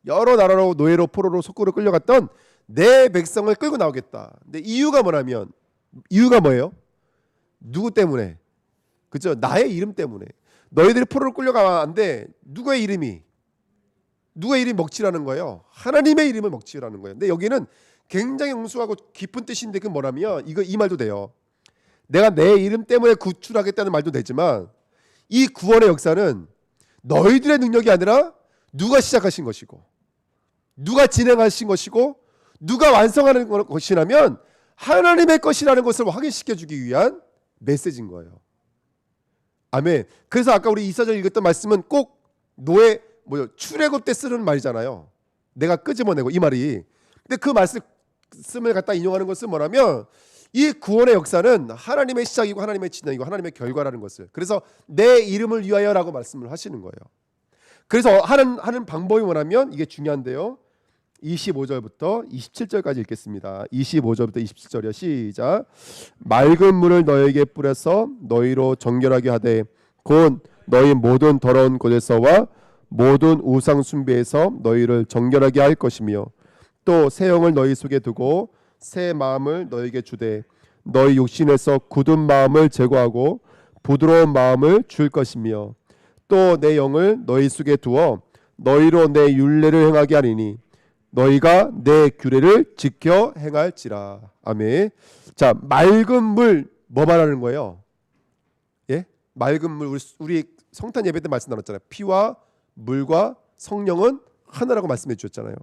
여러 나라로 노예로 포로로 속구로 끌려갔던 내 백성을 끌고 나오겠다. 근데 이유가 뭐냐면 이유가 뭐예요? 누구 때문에? 그죠? 나의 이름 때문에. 너희들이 포로로 끌려가는데 누구의 이름이 먹칠하는 거예요? 하나님의 이름을 먹칠하는 거예요. 근데 여기는 굉장히 웅수하고 깊은 뜻인데 그 뭐냐면 이 말도 돼요. 내가 내 이름 때문에 구출하겠다는 말도 되지만 이 구원의 역사는 너희들의 능력이 아니라 누가 시작하신 것이고 누가 진행하신 것이고 누가 완성하는 것이라면 하나님의 것이라는 것을 확인시켜주기 위한 메시지인 거예요. 아멘. 그래서 아까 우리 2사절 읽었던 말씀은 꼭 노예 출애굽 때 쓰는 말이잖아요. 내가 끄집어내고 이 말이. 근데 그 말씀을 갖다 인용하는 것은 뭐냐면 이 구원의 역사는 하나님의 시작이고 하나님의 진행이고 하나님의 결과라는 것을. 그래서 내 이름을 위하여라고 말씀을 하시는 거예요. 그래서 하는 방법이 뭐냐면 이게 중요한데요. 25절부터 27절까지 읽겠습니다. 25절부터 27절이요. 시작. 맑은 물을 너에게 뿌려서 너희로 정결하게 하되 곧 너희 모든 더러운 곳에서와 모든 우상 숭배에서 너희를 정결하게 할 것이며 또 새 영을 너희 속에 두고 새 마음을 너희에게 주되 너희 육신에서 굳은 마음을 제거하고 부드러운 마음을 줄 것이며 또 내 영을 너희 속에 두어 너희로 내 율례를 행하게 하리니 너희가 내 규례를 지켜 행할지라. 아멘. 자, 맑은 물 뭐 말하는 거예요? 예? 맑은 물 우리 성탄 예배 때 말씀 나눴잖아요. 피와 물과 성령은 하나라고 말씀해 주셨잖아요.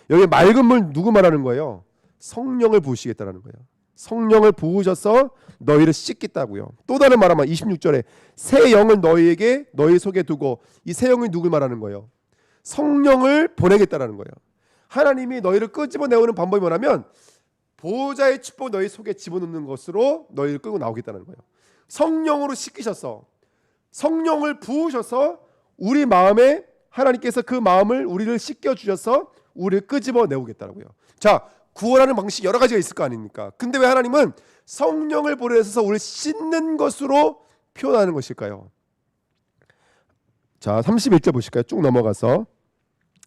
여기 맑은 물 누구 말하는 거예요? 성령을 부으시겠다라는 거예요. 성령을 부으셔서 너희를 씻겠다고요. 또 다른 말하면 26절에 새 영을 너희 속에 두고 이 새 영이 누굴 말하는 거예요? 성령을 보내겠다라는 거예요. 하나님이 너희를 끄집어내오는 방법이 뭐냐면 보호자의 축복 너희 속에 집어넣는 것으로 너희를 끌고 나오겠다는 거예요. 성령으로 씻기셔서 성령을 부으셔서 우리 마음에 하나님께서 그 마음을 우리를 씻겨 주셔서 우리를 끄집어 내오겠다고요. 자, 구원하는 방식이 여러 가지가 있을 거 아닙니까? 근데 왜 하나님은 성령을 보내셔서 우리를 씻는 것으로 표현하는 것일까요? 자, 31절 보실까요? 쭉 넘어가서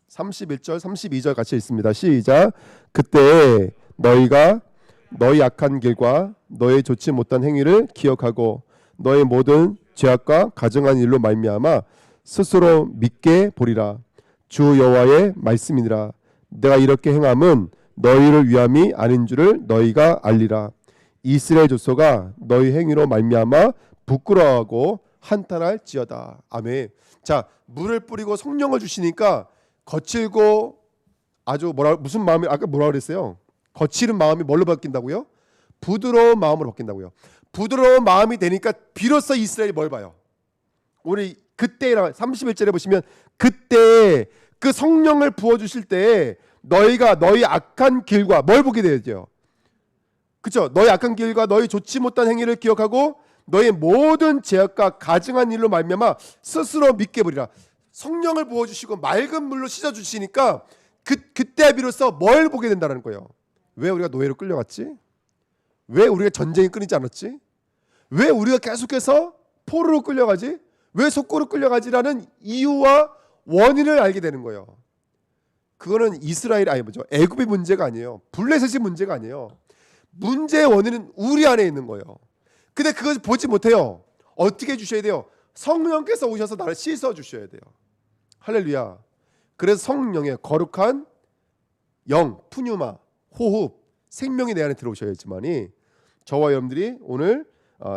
31절, 32절 같이 있습니다. 시작. 그때 너희가 너희 악한 길과 너희 좋지 못한 행위를 기억하고 너희 모든 죄악과 가증한 일로 말미암아 스스로 믿게 보리라. 주 여호와의 말씀이니라. 내가 이렇게 행함은 너희를 위함이 아닌 줄을 너희가 알리라. 이스라엘 족속아 너희 행위로 말미암아 부끄러워하고 한탄할지어다. 아멘. 자, 물을 뿌리고 성령을 주시니까 거칠고 아주 무슨 마음이 아까 뭐라 그랬어요? 거칠은 마음이 뭘로 바뀐다고요? 부드러운 마음으로 바뀐다고요. 부드러운 마음이 되니까 비로소 이스라엘이 뭘 봐요? 우리 그때랑 31절에 보시면 그때 그 성령을 부어 주실 때 너희가 너희 악한 길과 뭘 보게 되죠? 그렇죠? 너희 악한 길과 너희 좋지 못한 행위를 기억하고 너희 모든 죄악과 가증한 일로 말미암아 스스로 믿게 보리라. 성령을 부어 주시고 맑은 물로 씻어 주시니까 그때 비로소 뭘 보게 된다는 거예요. 왜 우리가 노예로 끌려갔지? 왜 우리가 전쟁이 끊이지 않았지? 왜 우리가 계속해서 포로로 끌려가지? 왜 속고로 끌려가지라는 이유와 원인을 알게 되는 거예요. 그거는 이스라엘 애굽의 문제가 아니에요. 블레셋의 문제가 아니에요. 문제의 원인은 우리 안에 있는 거예요. 근데 그걸 보지 못해요. 어떻게 해주셔야 돼요? 성령께서 오셔서 나를 씻어 주셔야 돼요. 할렐루야. 그래서 성령의 거룩한 영, 푸뉴마, 호흡, 생명이 내 안에 들어오셔야지만이 저와 여러분들이 오늘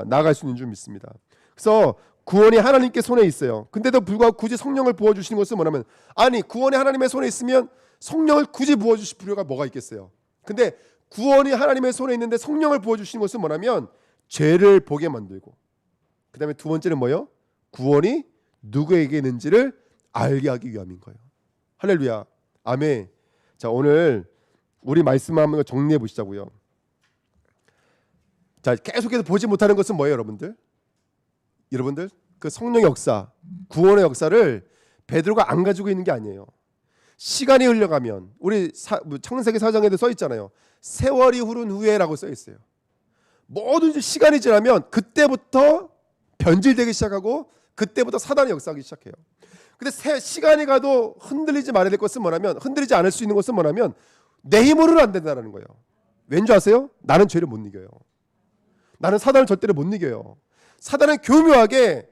나아갈 수 있는 줄 믿습니다. 그래서 구원이 하나님께 손에 있어요. 근데도 불구하고 굳이 성령을 부어주시는 것은 뭐냐면, 아니 구원이 하나님의 손에 있으면 성령을 굳이 부어주실 필요가 뭐가 있겠어요. 근데 구원이 하나님의 손에 있는데 성령을 부어주시는 것은 뭐냐면 죄를 보게 만들고, 그 다음에 두 번째는 뭐예요? 구원이 누구에게 있는지를 알게 하기 위함인 거예요. 할렐루야, 아멘. 자, 오늘 우리 말씀 한번 정리해 보시자고요. 자, 계속해서 보지 못하는 것은 뭐예요, 여러분들? 여러분들, 그 성령의 역사, 구원의 역사를 베드로가 안 가지고 있는 게 아니에요. 시간이 흘러가면, 우리 창세기 4장에도 써 있잖아요. 세월이 흐른 후에라고 써 있어요. 뭐든지 시간이 지나면 그때부터 변질되기 시작하고 그때부터 사단이 역사하기 시작해요. 근데 시간이 가도 흔들리지 말아야 될 것은 뭐냐면, 흔들리지 않을 수 있는 것은 뭐냐면 내 힘으로는 안 된다는 거예요. 왠지 아세요? 나는 죄를 못 이겨요. 나는 사단을 절대로 못 이겨요. 사단은 교묘하게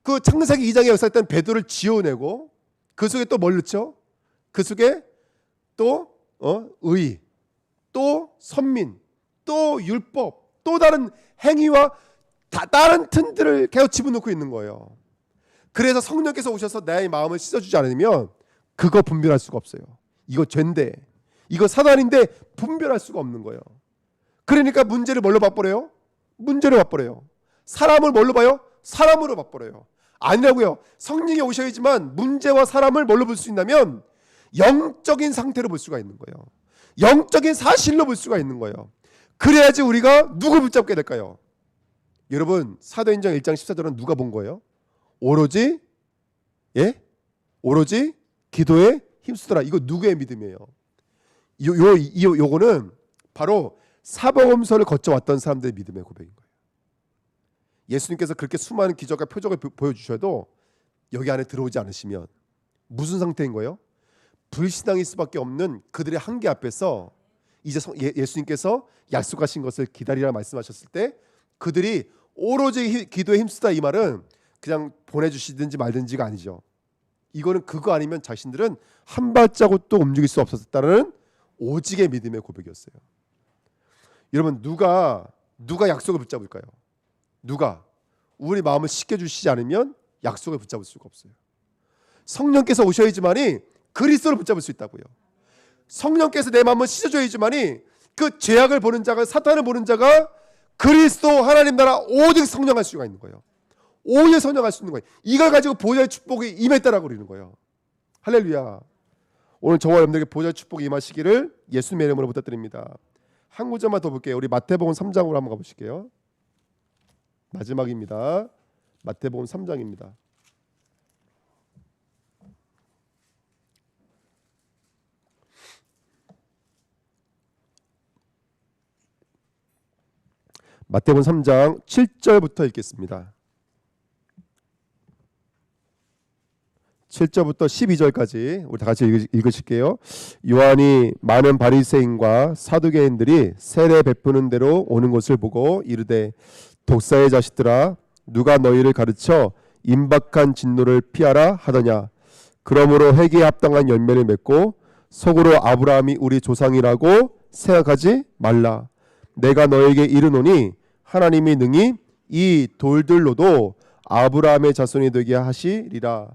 그 창세기 2장에 역사했던 베드로를 지어내고 그 속에 또 뭘 넣죠? 그 속에 또 의, 또 선민, 또 율법, 또 다른 행위와 다른 튼들을 계속 집어넣고 있는 거예요. 그래서 성령께서 오셔서 내 마음을 씻어주지 않으면 그거 분별할 수가 없어요. 이거 죄인데, 이거 사단인데 분별할 수가 없는 거예요. 그러니까 문제를 뭘로 바꿔요? 문제로 바꿔요. 사람을 뭘로 봐요? 사람으로 바꿔요. 아니라고요. 성령이 오셔야지만 문제와 사람을 뭘로 볼 수 있냐면 영적인 상태로 볼 수가 있는 거예요. 영적인 사실로 볼 수가 있는 거예요. 그래야지 우리가 누굴 붙잡게 될까요? 여러분, 사도행전 1장 14절은 누가 본 거예요? 오로지 기도에 힘쓰더라. 이거 누구의 믿음이에요? 요거는 바로 사복음서를 거쳐왔던 사람들의 믿음의 고백인 거예요. 예수님께서 그렇게 수많은 기적과 표적을 보여주셔도 여기 안에 들어오지 않으시면 무슨 상태인 거예요? 불신앙일 수밖에 없는 그들의 한계 앞에서 이제 예수님께서 약속하신 것을 기다리라 말씀하셨을 때 그들이 오로지 기도에 힘쓰다, 이 말은 그냥 보내주시든지 말든지가 아니죠. 이거는 그거 아니면 자신들은 한 발자국도 움직일 수 없었다는 오직의 믿음의 고백이었어요. 여러분, 누가 약속을 붙잡을까요? 누가? 우리 마음을 씻겨주시지 않으면 약속을 붙잡을 수가 없어요. 성령께서 오셔야지만이 그리스도를 붙잡을 수 있다고요. 성령께서 내 마음을 씻어줘야지만이 그 죄악을 보는 자가, 사탄을 보는 자가 그리스도 하나님 나라 오직 성령할 수가 있는 거예요. 오직 성령할 수 있는 거예요. 이걸 가지고 보좌의 축복이 임했다라고 그러는 거예요. 할렐루야. 오늘 저와 여러분들에게 보좌의 축복이 임하시기를 예수님의 이름으로 부탁드립니다. 한 구절만 더 볼게요. 우리 마태복음 3장으로 한번 가보실게요. 마지막입니다. 마태복음 3장입니다. 마태복음 3장 7절부터 읽겠습니다. 7절부터 12절까지 우리 다 같이 읽으실게요. 요한이 많은 바리새인과 사두개인들이 세례 베푸는 대로 오는 것을 보고 이르되, 독사의 자식들아, 누가 너희를 가르쳐 임박한 진노를 피하라 하더냐? 그러므로 회개에 합당한 열매를 맺고 속으로 아브라함이 우리 조상이라고 생각하지 말라. 내가 너에게 이르노니 하나님이 능히 이 돌들로도 아브라함의 자손이 되게 하시리라.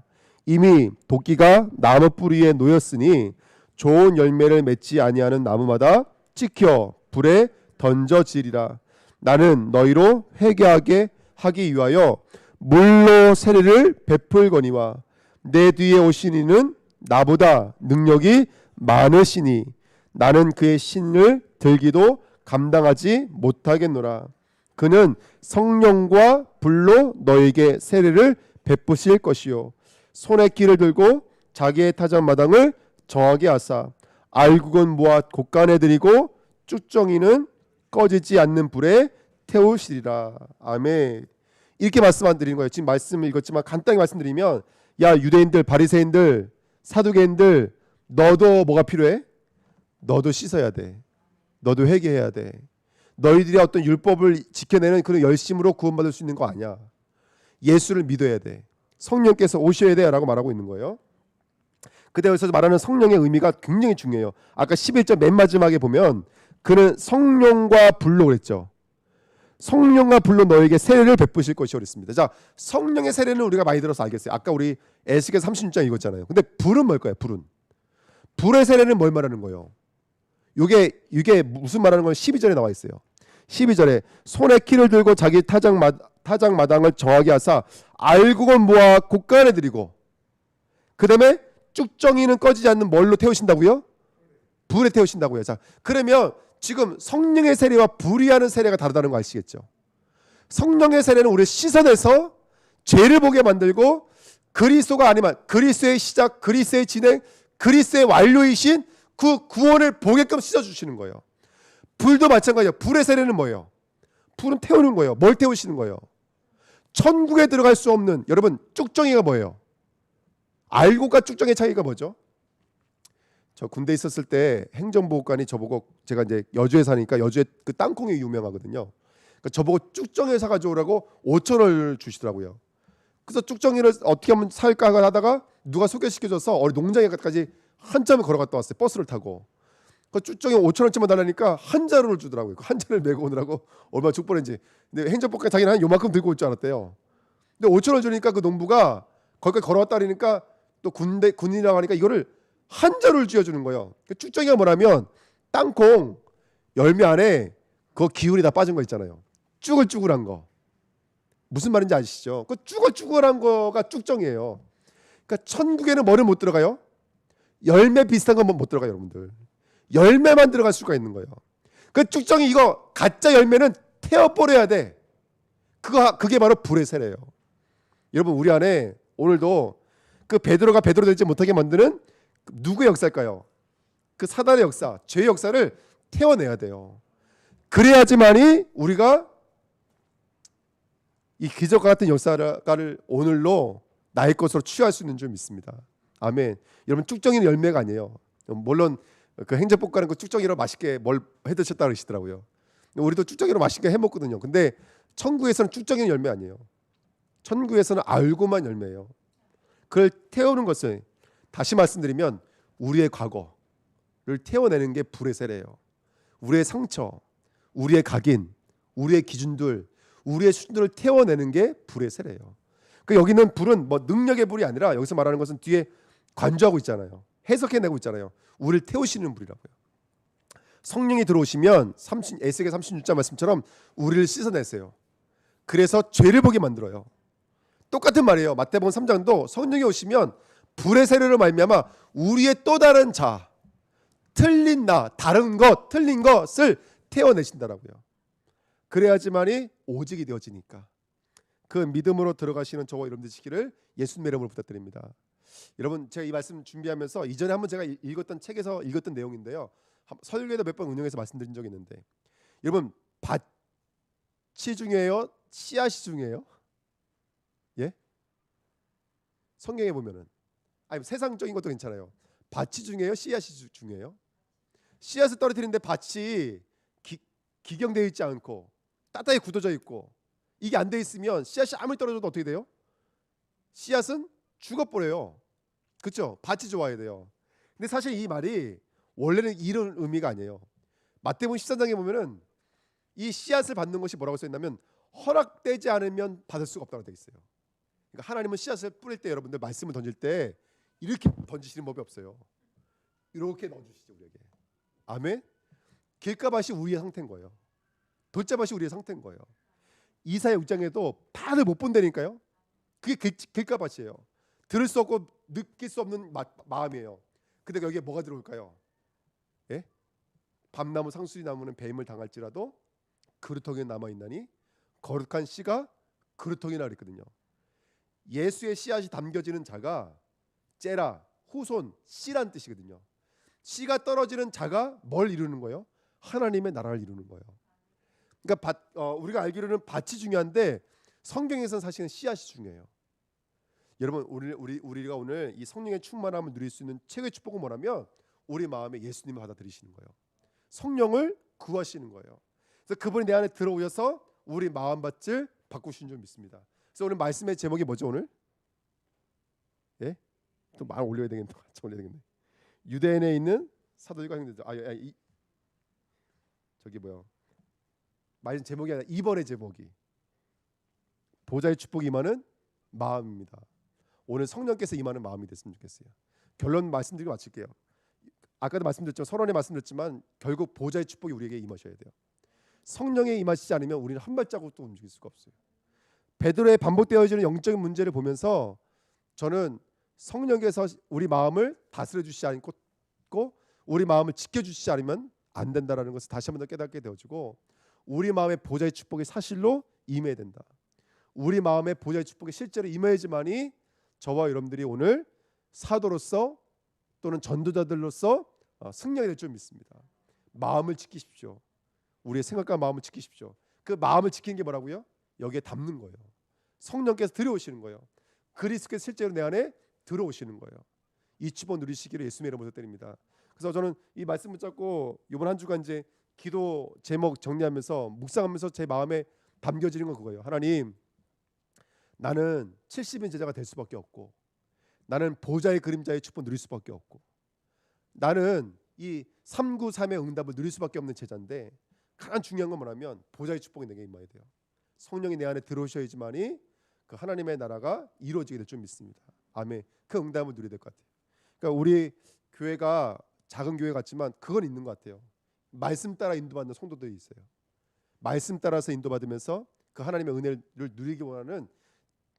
이미 도끼가 나무 뿌리에 놓였으니 좋은 열매를 맺지 아니하는 나무마다 찍혀 불에 던져지리라. 나는 너희로 회개하게 하기 위하여 물로 세례를 베풀거니와 내 뒤에 오신 이는 나보다 능력이 많으시니 나는 그의 신을 들기도 감당하지 못하겠노라. 그는 성령과 불로 너에게 세례를 베푸실 것이요 손에 키를 들고 자기의 타작마당을 정하게 하사 알국은 모아 곳간에 들이고 쭉정이는 꺼지지 않는 불에 태우시리라. 아멘. 이렇게 말씀 안 드리는 거예요. 지금 말씀을 읽었지만 간단히 말씀드리면, 야 유대인들, 바리새인들, 사두개인들, 너도 뭐가 필요해? 너도 씻어야 돼. 너도 회개해야 돼. 너희들이 어떤 율법을 지켜내는 그런 열심으로 구원받을 수 있는 거 아니야. 예수를 믿어야 돼. 성령께서 오셔야 돼 라고 말하고 있는 거예요. 그때 여기서 말하는 성령의 의미가 굉장히 중요해요. 아까 11절 맨 마지막에 보면 그는 성령과 불로 그랬죠. 성령과 불로 너에게 세례를 베푸실 것이요 그랬습니다. 자, 성령의 세례는 우리가 많이 들어서 알겠어요. 아까 우리 에스겔 36장 읽었잖아요. 근데 불은 뭘까요? 불의 세례는 뭘 말하는 거예요? 이게 무슨 말하는 건 12절에 나와 있어요. 12절에 손에 키를 들고 자기 타작마당을 정하게 하사 알곡을 모아 곳간에 들이고, 그 다음에 쭉정이는 꺼지지 않는 뭘로 태우신다고요? 불에 태우신다고요. 자, 그러면 지금 성령의 세례와 불이 하는 세례가 다르다는 거 아시겠죠? 성령의 세례는 우리를 씻어내서 죄를 보게 만들고 그리스도가 아니면 그리스도의 시작, 그리스도의 진행, 그리스도의 완료이신 그 구원을 보게끔 씻어주시는 거예요. 불도 마찬가지예요. 불의 세례는 뭐예요? 불은 태우는 거예요. 뭘 태우시는 거예요? 천국에 들어갈 수 없는, 여러분 쭉정이가 뭐예요? 알곡과 쭉정의 차이가 뭐죠? 저 군대 있었을 때 행정보호관이 저보고, 제가 이제 여주에 사니까 여주에 그 땅콩이 유명하거든요. 그러니까 저보고 쭉정이 사가져오라고 5,000원을 주시더라고요. 그래서 쭉정이를 어떻게 하면 살까 하다가 누가 소개시켜줘서 어디 농장에까지 한참을 걸어갔다 왔어요. 버스를 타고. 그 쭉정이 5,000원쯤만 달라니까 한 자루를 주더라고요. 그 한 자루를 메고 오느라고 얼마나 죽보는지. 근데 행정보호관 자기는 한 요만큼 들고 올 줄 알았대요. 근데 5,000원 주니까 그 농부가 거기까지 걸어왔다 그러니까 또 군인이라고 하니까 이거를 한 자루를 쥐어주는 거예요. 쭉정이가 뭐냐면 땅콩 열매 안에 그 기운이 다 빠진 거 있잖아요. 쭈글쭈글한 거. 무슨 말인지 아시죠? 그 쭈글쭈글한 거가 쭉정이에요. 그러니까 천국에는 뭐를 못 들어가요? 열매 비슷한 건 못 들어가요, 여러분들. 열매만 들어갈 수가 있는 거예요. 그 쭉정이 이거 가짜 열매는 태워버려야 돼. 그게 바로 불의 세례예요. 여러분, 우리 안에 오늘도 그 베드로가 베드로 되지 못하게 만드는 누구의 역사일까요? 그 사단의 역사, 죄의 역사를 태워내야 돼요. 그래야지만이 우리가 이 기적과 같은 역사를 오늘로 나의 것으로 취할 수 있는 줄 믿습니다. 아멘. 여러분, 쭉정이는 열매가 아니에요. 물론 그 행정복가는 그 쭉정이로 맛있게 뭘 해드셨다 그러시더라고요. 우리도 쭉정이로 맛있게 해먹거든요. 근데 천국에서는 쭉정이는 열매 아니에요. 천국에서는 알고만 열매예요. 그걸 태우는 것은, 다시 말씀드리면 우리의 과거를 태워내는 게 불의 세례예요. 우리의 상처, 우리의 각인, 우리의 기준들, 우리의 수준들을 태워내는 게 불의 세례예요. 그 여기는 불은 뭐 능력의 불이 아니라 여기서 말하는 것은 뒤에 관조하고 있잖아요. 해석해내고 있잖아요. 우리를 태우시는 불이라고요. 성령이 들어오시면 에스겔 36장 말씀처럼 우리를 씻어내세요. 그래서 죄를 보게 만들어요. 똑같은 말이에요. 마태복음 3장도 성령이 오시면 불의 세례로 말미암아 우리의 또 다른 자, 틀린 나, 다른 것, 틀린 것을 태워내신다라고요. 그래야지만이 오직이 되어지니까. 그 믿음으로 들어가시는 저와 여러분들 되시기를 예수님의 이름으로 부탁드립니다. 여러분, 제가 이 말씀 준비하면서 이전에 한번 제가 읽었던 책에서 읽었던 내용인데요. 설교에도 몇 번 응용해서 말씀드린 적이 있는데, 여러분, 밭이 중요해요? 씨앗이 중요해요? 예? 성경에 보면은, 아니 세상적인 것도 괜찮아요. 밭이 중요해요? 씨앗이 중요해요? 씨앗을 떨어뜨리는데 밭이 기경되어 있지 않고 따뜻하게 굳어져 있고 이게 안 돼 있으면 씨앗이 아무리 떨어져도 어떻게 돼요? 씨앗은 죽어버려요. 그렇죠? 밭이 좋아야 돼요. 근데 사실 이 말이 원래는 이런 의미가 아니에요. 마태복음 13장에 보면은 이 씨앗을 받는 것이 뭐라고 써 있냐면 허락되지 않으면 받을 수가 없다고 되어 있어요. 그러니까 하나님은 씨앗을 뿌릴 때, 여러분들 말씀을 던질 때 이렇게 던지시는 법이 없어요. 이렇게 넣어주시죠, 우리에게. 아멘. 길가밭이 우리의 상태인 거예요. 돌자밭이 우리의 상태인 거예요. 이사야 6장에도 다들 못 본다니까요. 그게 길가밭이에요. 들을 수 없고 느낄 수 없는 마음이에요. 근데 여기에 뭐가 들어올까요? 예? 밤나무 상수리나무는 뱀을 당할지라도 그루터기에 남아있나니 거룩한 씨가 그루터기나 그랬거든요. 예수의 씨앗이 담겨지는 자가 째라, 후손, 씨란 뜻이거든요. 씨가 떨어지는 자가 뭘 이루는 거예요? 하나님의 나라를 이루는 거예요. 그러니까 우리가 알기로는 밭이 중요한데 성경에서는 사실은 씨앗이 중요해요. 여러분, 우리가 오늘 이 성령의 충만함을 누릴 수 있는 최고의 축복은 뭐냐면 우리 마음에 예수님을 받아들이시는 거예요. 성령을 구하시는 거예요. 그래서 그분이 내 안에 들어오셔서 우리 마음밭을 바꾸신 줄 믿습니다. 그래서 오늘 말씀의 제목이 뭐죠 오늘? 예? 또 말 올려야 되겠네. 같이 올려야 되겠네. 유대인에 있는 사도들과 형제들. 저기 뭐야? 말씀 제목이 아니라 2번의 제목이 보좌의 축복이 임하는 마음입니다. 오늘 성령께서 임하는 마음이 됐으면 좋겠어요. 결론 말씀드리고 마칠게요. 아까도 말씀드렸지만 서론에 말씀드렸지만 결국 보좌의 축복이 우리에게 임하셔야 돼요. 성령에 임하시지 않으면 우리는 한 발자국도 움직일 수가 없어요. 베드로의 반복되어지는 영적인 문제를 보면서 저는 성령께서 우리 마음을 다스려 주시지 않고 우리 마음을 지켜주시지 않으면 안 된다라는 것을 다시 한번 더 깨닫게 되어지고 우리 마음의 보좌의 축복이 사실로 임해야 된다. 우리 마음의 보좌의 축복이 실제로 임해야지만이 저와 여러분들이 오늘 사도로서 또는 전도자들로서 승리하게 될 줄 믿습니다. 마음을 지키십시오. 우리의 생각과 마음을 지키십시오. 그 마음을 지키는 게 뭐라고요? 여기에 담는 거예요. 성령께서 들어오시는 거예요. 그리스도께서 실제로 내 안에 들어오시는 거예요. 이 축복 누리시기를 예수님의 이름으로 드립니다. 그래서 저는 이 말씀 붙잡고 이번 한 주간 이제 기도 제목 정리하면서 묵상하면서 제 마음에 담겨지는 건 그거예요. 하나님, 나는 70인 제자가 될 수밖에 없고 나는 보좌의 그림자의 축복 누릴 수밖에 없고 나는 이 393의 응답을 누릴 수밖에 없는 제자인데 가장 중요한 건 뭐냐면 보좌의 축복이 내게 임해야 돼요. 성령이 내 안에 들어오셔야지만이 그 하나님의 나라가 이루어지게 될 줄 믿습니다. 아멘. 그 응답을 누려야 될 것 같아요. 그러니까 우리 교회가 작은 교회 같지만 그건 있는 것 같아요. 말씀 따라 인도받는 성도들이 있어요. 말씀 따라서 인도받으면서 그 하나님의 은혜를 누리기 원하는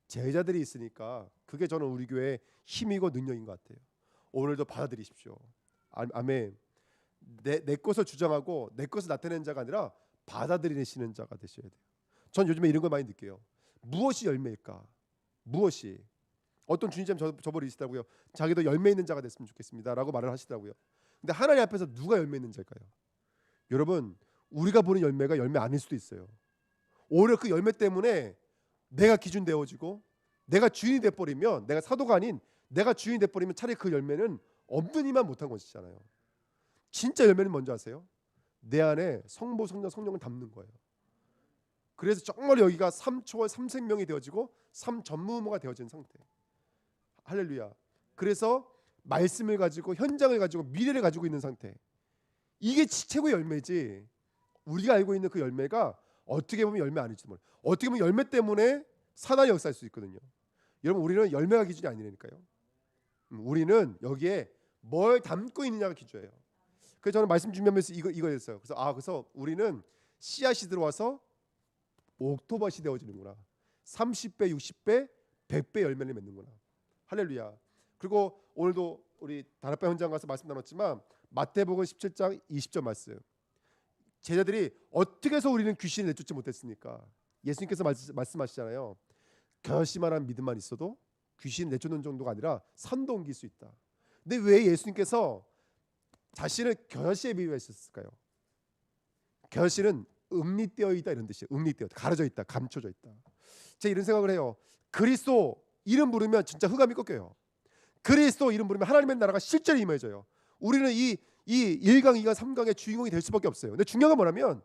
제자들이 있으니까 그게 저는 우리 교회의 힘이고 능력인 것 같아요. 오늘도 받아들이십시오. 아멘. 내 것을 주장하고 내 것을 나타내는 자가 아니라 받아들이시는 자가 되셔야 돼요. 전 요즘에 이런 걸 많이 느껴요. 무엇이 열매일까? 무엇이? 어떤 주님처럼 저보고 이시더라고요. 자기도 열매 있는 자가 됐으면 좋겠습니다라고 말을 하시더라고요. 근데 하나님 앞에서 누가 열매 있는 자일까요? 여러분, 우리가 보는 열매가 열매 아닐 수도 있어요. 오히려 그 열매 때문에 내가 기준 되어지고 내가 주인이 돼버리면, 내가 사도가 아닌 내가 주인이 돼버리면 차라리 그 열매는 없는 이만 못한 것이잖아요. 진짜 열매는 뭔지 아세요? 내 안에 성부, 성자, 성령을 담는 거예요. 그래서 정말 여기가 3초월 3생명이 되어지고 3전무후무가 되어진 상태. 할렐루야. 그래서 말씀을 가지고 현장을 가지고 미래를 가지고 있는 상태. 이게 최고의 열매지. 우리가 알고 있는 그 열매가 어떻게 보면 열매 아닐지도 몰라요. 어떻게 보면 열매 때문에 사단이 역사할 수 있거든요. 여러분, 우리는 열매가 기준이 아니라니까요. 우리는 여기에 뭘 담고 있느냐가 기준이에요. 그래서 저는 말씀 준비하면서 이거였어요. 그래서 우리는 씨앗이 들어와서 옥토밭이 되어지는구나. 30배, 60배, 100배 열매를 맺는구나. 할렐루야. 그리고 오늘도 우리 다락방 현장 가서 말씀 나눴지만 마태복음 17장 20절 말씀. 제자들이 어떻게 해서 우리는 귀신을 내쫓지 못했습니까? 예수님께서 말씀하시잖아요. 결심만한 믿음만 있어도 귀신을 내쫓는 정도가 아니라 산도 옮길 수 있다. 근데 왜 예수님께서 자신을 겨시에 비유하셨을까요? 겨시는 음리되어 있다 이런 뜻이에요. 음리되어 있다, 가려져 있다, 감춰져 있다. 제가 이런 생각을 해요. 그리스도 이름 부르면 진짜 흑암이 꺾여요. 그리스도 이름 부르면 하나님의 나라가 실제로 임해져요. 우리는 이 1강, 2강, 3강의 주인공이 될 수밖에 없어요. 근데 중요한 건 뭐냐면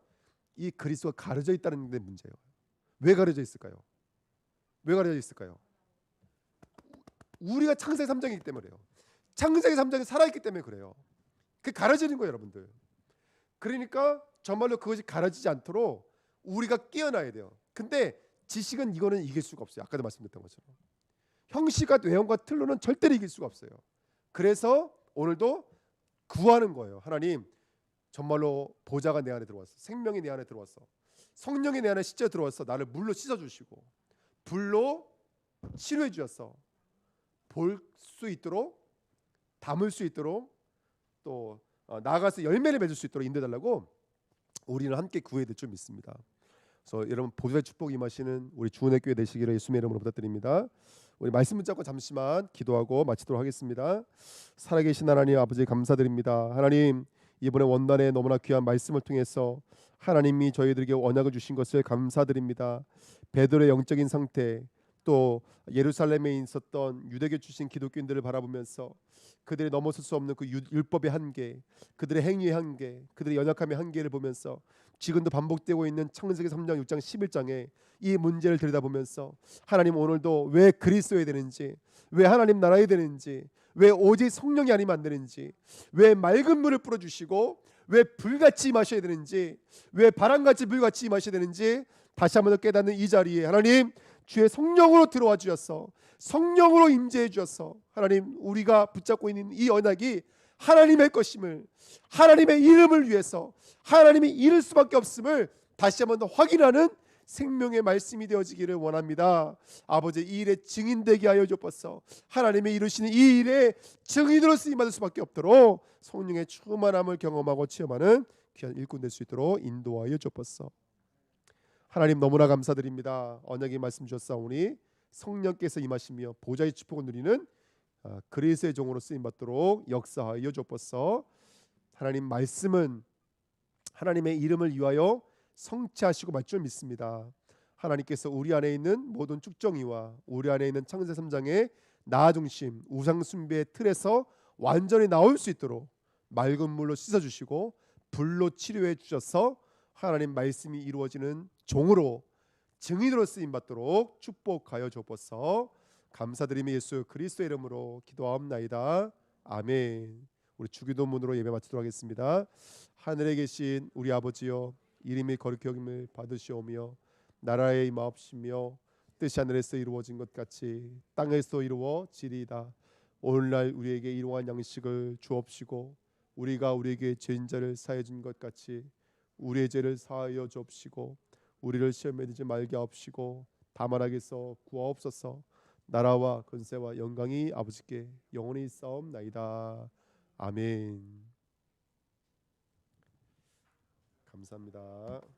이 그리스도가 가려져 있다는 게 문제예요. 왜 가려져 있을까요? 왜 가려져 있을까요? 우리가 창세기 3장이기 때문에 그래요. 창세기 3장이 살아있기 때문에 그래요. 그게 가려지는 거예요, 여러분들. 그러니까 정말로 그것이 가려지지 않도록 우리가 깨어나야 돼요. 근데 지식은 이거는 이길 수가 없어요. 아까도 말씀드렸던 것처럼 형식과 외형과 틀로는 절대로 이길 수가 없어요. 그래서 오늘도 구하는 거예요. 하나님, 정말로 보좌가 내 안에 들어왔어. 생명이 내 안에 들어왔어. 성령이 내 안에 실제 들어왔어. 나를 물로 씻어주시고 불로 치료해 주셨어. 볼 수 있도록, 담을 수 있도록, 또 나아가서 열매를 맺을 수 있도록 인도해달라고 우리는 함께 구해야 될 줄 믿습니다. 그래서 여러분, 보좌의 축복 임하시는 우리 주은혜 교회 되시기를 예수님의 이름으로 부탁드립니다. 우리 말씀 붙잡고 잠시만 기도하고 마치도록 하겠습니다. 살아계신 하나님 아버지, 감사드립니다. 하나님, 이번에 원단에 너무나 귀한 말씀을 통해서 하나님이 저희들에게 언약을 주신 것을 감사드립니다. 베드로의 영적인 상태, 또 예루살렘에 있었던 유대교 출신 기독교인들을 바라보면서 그들이 넘어설 수 없는 그 율법의 한계, 그들의 행위의 한계, 그들의 연약함의 한계를 보면서 지금도 반복되고 있는 창세기 3장, 6장, 11장에 이 문제를 들여다보면서 하나님, 오늘도 왜 그리스도여야 되는지, 왜 하나님 나라여야 되는지, 왜 오직 성령이 아니면 안 되는지, 왜 맑은 물을 뿌려주시고 왜 불같이 임하셔야 되는지, 왜 바람같이 불같이 임하셔야 되는지 다시 한번 더 깨닫는 이 자리에 하나님 주의 성령으로 들어와 주셔서 성령으로 임재해 주셔서 하나님 우리가 붙잡고 있는 이 언약이 하나님의 것임을, 하나님의 이름을 위해서 하나님이 이룰 수밖에 없음을 다시 한번 더 확인하는 생명의 말씀이 되어지기를 원합니다. 아버지, 이 일에 증인되게 하여 주옵소서. 하나님의 이루시는 이 일에 증인으로 쓰임받을 수밖에 없도록 성령의 충만함을 경험하고 체험하는 귀한 일꾼 될 수 있도록 인도하여 주옵소서. 하나님 너무나 감사드립니다. 언약의 말씀 주셨사오니 성령께서 임하시며 보좌의 축복을 누리는 그리스도의 종으로 쓰임받도록 역사하여 주옵소서. 하나님 말씀은 하나님의 이름을 위하여 성취하시고 말 줄 믿습니다. 하나님께서 우리 안에 있는 모든 축정이와 우리 안에 있는 창세 3장의 나 중심 우상 숭배의 틀에서 완전히 나올 수 있도록 맑은 물로 씻어주시고 불로 치료해 주셔서 하나님 말씀이 이루어지는 종으로 증인으로 쓰임받도록 축복하여 주옵소서. 감사드리며 예수 그리스도의 이름으로 기도하옵나이다. 아멘. 우리 주기도문으로 예배 마치도록 하겠습니다. 하늘에 계신 우리 아버지여, 이름이 거룩히 여김을 받으시오며 나라에 임하옵시며 뜻이 하늘에서 이루어진 것 같이 땅에서 이루어지리이다. 오늘날 우리에게 일용할 양식을 주옵시고 우리가 우리에게 죄인 자를 사해 준 것 같이 우리의 죄를 사하여 주옵시고 우리를 시험에 들지 말게 하옵시고 다만 악에서 구하옵소서. 나라와 권세와 영광이 아버지께 영원히 있사옵나이다. 아멘. 감사합니다.